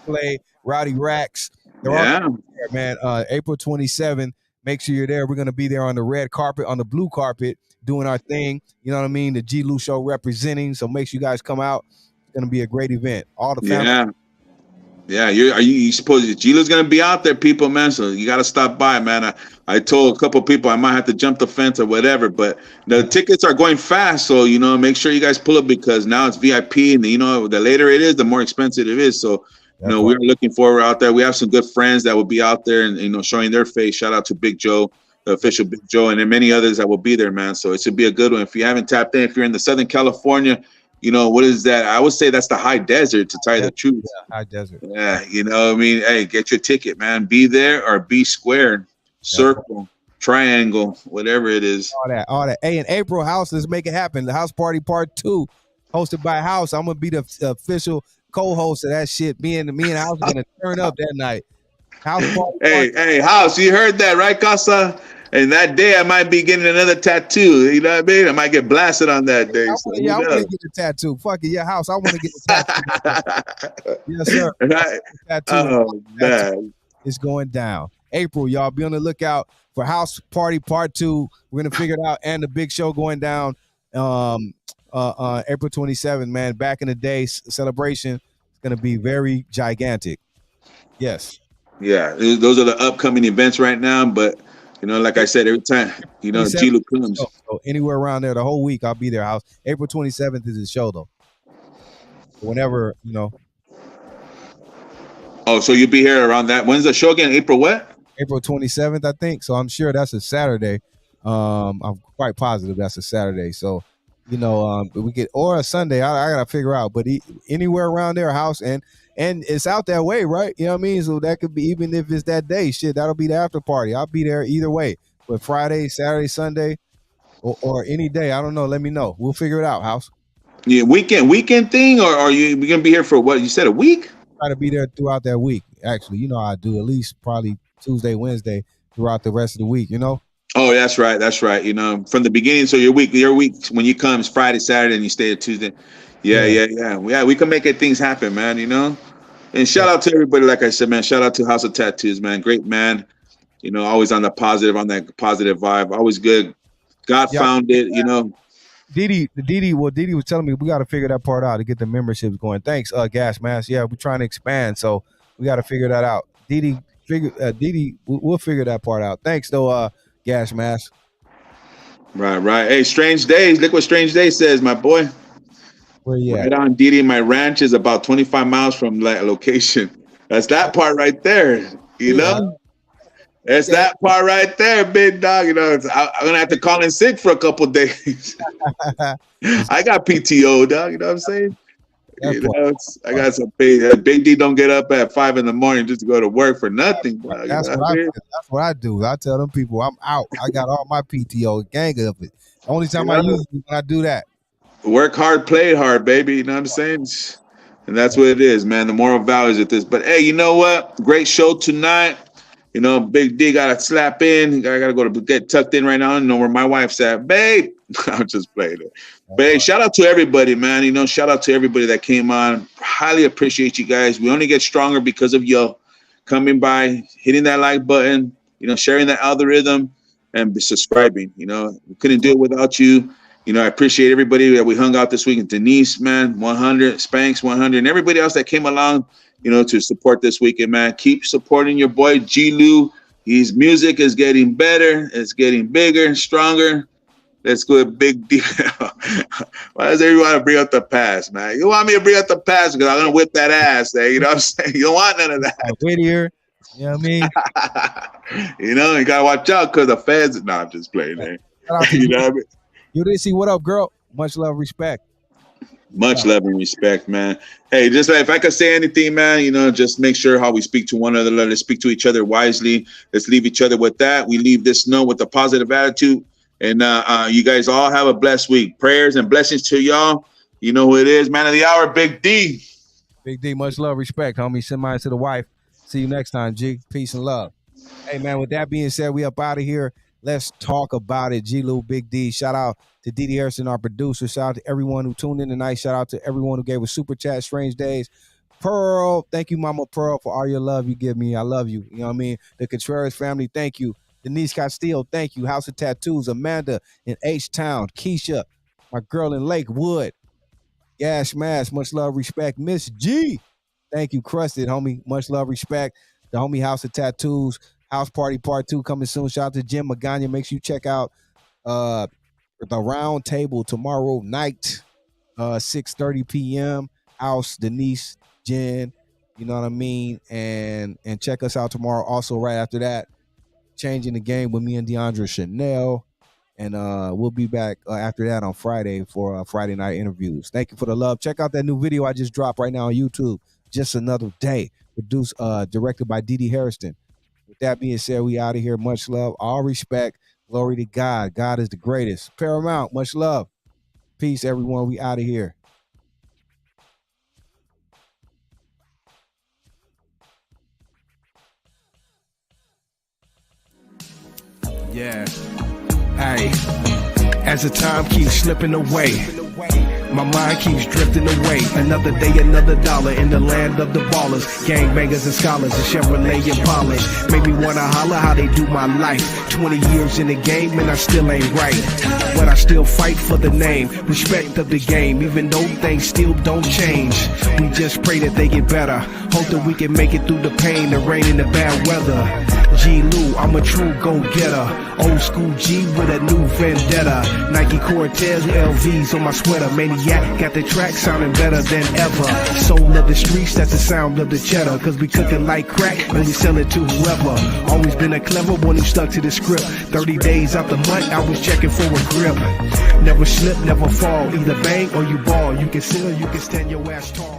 Play, Rowdy Racks. They're all there, man. April 27. Make sure you're there. We're gonna be there on the red carpet, on the blue carpet, doing our thing. You know what I mean? The G-Lew show representing. So make sure you guys come out. It's gonna be a great event. All the family. Yeah. You suppose G-Lew's gonna be out there, people, man. So you gotta stop by, man. I told a couple people I might have to jump the fence or whatever, but the tickets are going fast. So make sure you guys pull up, because now it's VIP, and the later it is, the more expensive it is. So we're looking forward out there. We have some good friends that will be out there and showing their face. Shout out to Big Joe, the official Big Joe, and then many others that will be there, man. So it should be a good one. If you haven't tapped in, if you're in the Southern California, what is that? I would say that's the high desert, to tell you the truth. Yeah, high desert. Yeah, hey, get your ticket, man. Be there or be squared, circle, triangle, whatever it is. All that. Hey, in April, House, let's make it happen. The House Party Part 2, hosted by House. I'm gonna be the official co-host of that shit. Me and House are gonna turn up that night. House Party. Hey, House, you heard that, right, Casa? And that day I might be getting another tattoo. You know what I mean? I might get blasted on that day. I want to get a tattoo. Fuck it, House. I want to get a tattoo. Yes, sir. Right. Tattoo. Oh, man. It's going down. April. Y'all be on the lookout for House Party Part 2. We're gonna figure it out, and the big show going down April 27th. Man, back in the day celebration. It's gonna be very gigantic. Yes. Yeah, those are the upcoming events right now. But like I said, every time G-Lew comes. So anywhere around there, the whole week I'll be there. House April 27th is the show though. Whenever Oh, so you'll be here around that. When's the show again? April what? April 27th, I think. So I'm sure that's a Saturday. I'm quite positive that's a Saturday. So we get or a Sunday. I gotta figure out, but anywhere around their house and it's out that way, right? You know what I mean? So that could be, even if it's that day, shit, that'll be the after party. I'll be there either way. But Friday, Saturday, Sunday, or any day, I don't know. Let me know. We'll figure it out, House. Yeah, weekend thing, or are you gonna be here for what? You said a week? Try to be there throughout that week. Actually, I do at least probably Tuesday, Wednesday throughout the rest of the week. Oh, that's right. From the beginning. So your week when you come is Friday, Saturday, and you stay at Tuesday. Yeah. We can make things happen, man. And shout out to everybody. Like I said, man, shout out to House of Tattoos, man. Great man. Always on that positive vibe. Always good. God found it. Didi was telling me we got to figure that part out to get the memberships going. Thanks, Gas Mask. Yeah, we're trying to expand, so we got to figure that out. Didi, we'll figure that part out. Thanks, though, Gas Mask. Right. Hey, Strange Days. Look what Strange Days says, my boy. Where you right on, Didi. My ranch is about 25 miles from that location. That's that part right there. You know? That's that part right there, big dog. I'm gonna have to call in sick for a couple of days. I got PTO, dog. You know what I'm saying? I got some big D. Don't get up at 5 a.m. just to go to work for nothing. Dog. That's what I do. I tell them people I'm out. I got all my PTO, a gang of it. Only time I use it when I do that. Work hard, play hard, baby. You know what I'm saying? And that's what it is, man. The moral values of this. But hey, you know what? Great show tonight. Big D got to slap in. I got to go to get tucked in right now. I don't know where my wife's at. Babe, I'm just playing it. But hey, shout out to everybody, man. Shout out to everybody that came on. Highly appreciate you guys. We only get stronger because of you coming by, hitting that like button, sharing that algorithm, and subscribing. We couldn't do it without you. I appreciate everybody that we hung out this week. And Denise, man, 100, Spanks, 100, and everybody else that came along, to support this weekend, man. Keep supporting your boy G-Lew. His music is getting better. It's getting bigger, stronger. Let's go with Big D. Why does everyone bring up the past, man? You want me to bring up the past because I'm going to whip that ass there. You know what I'm saying? You don't want none of that. Whittier. You know what I mean? You got to watch out because the feds. No, I'm just playing there. You know what I mean? You didn't see what up, girl? Much love, respect. Much love and respect, man. Hey, just if I could say anything, man, just make sure how we speak to one another. Let's speak to each other wisely. Let's leave each other with that. We leave this note with a positive attitude. And you guys all have a blessed week. Prayers and blessings to y'all. You know who it is. Man of the hour, Big D. Big D, much love, respect, homie. Send mine to the wife. See you next time, G. Peace and love. Hey, man, with that being said, we up out of here. Let's talk about it. G-Lew Big D. Shout out to Didi Harrison, our producer. Shout out to everyone who tuned in tonight. Shout out to everyone who gave us super chat. Strange Days. Pearl, thank you, Mama Pearl, for all your love you give me. I love you. You know what I mean? The Contreras family, thank you. Denise Castillo, thank you. House of Tattoos. Amanda in H-Town. Keisha, my girl in Lakewood. Gas Mask, much love, respect. Miss G, thank you. Crusted, homie. Much love, respect. The homie House of Tattoos. House Party Part 2 coming soon. Shout out to Jim Magana. Make sure you check out the round table tomorrow night, 6:30 p.m. House, Denise, Jen, you know what I mean? And check us out tomorrow. Also, right after that, Changing the Game with me and DeAndre Chanel. And we'll be back after that on Friday for Friday night interviews. Thank you for the love. Check out that new video I just dropped right now on YouTube. Just Another Day. Produced, directed by Didi Harrison. With that being said, we out of here. Much love, all respect. Glory to God. God is the greatest. Paramount. Much love. Peace, everyone. We out of here. Yeah. Hey, as the time keeps slipping away, My mind keeps drifting away. Another day, another dollar in the land of the ballers. Gangbangers and scholars and Chevrolet and polish. Make me wanna holler how they do my life. 20 years in the game and I still ain't right. But I still fight for the name, respect of the game, even though things still don't change. We just pray that they get better. Hope that we can make it through the pain, the rain, and the bad weather. G-Lew, I'm a true go-getter. Old school G with a new vendetta. Nike Cortez, LVs on my sweater. Maniac got the track sounding better than ever. Soul of the streets, that's the sound of the cheddar. Cause we cooking like crack and we sell it to whoever. Always been a clever one who stuck to the script. 30 days out the month, I was checking for a grip. Never slip, never fall. Either bang or you ball. You can sit or you can stand your ass tall.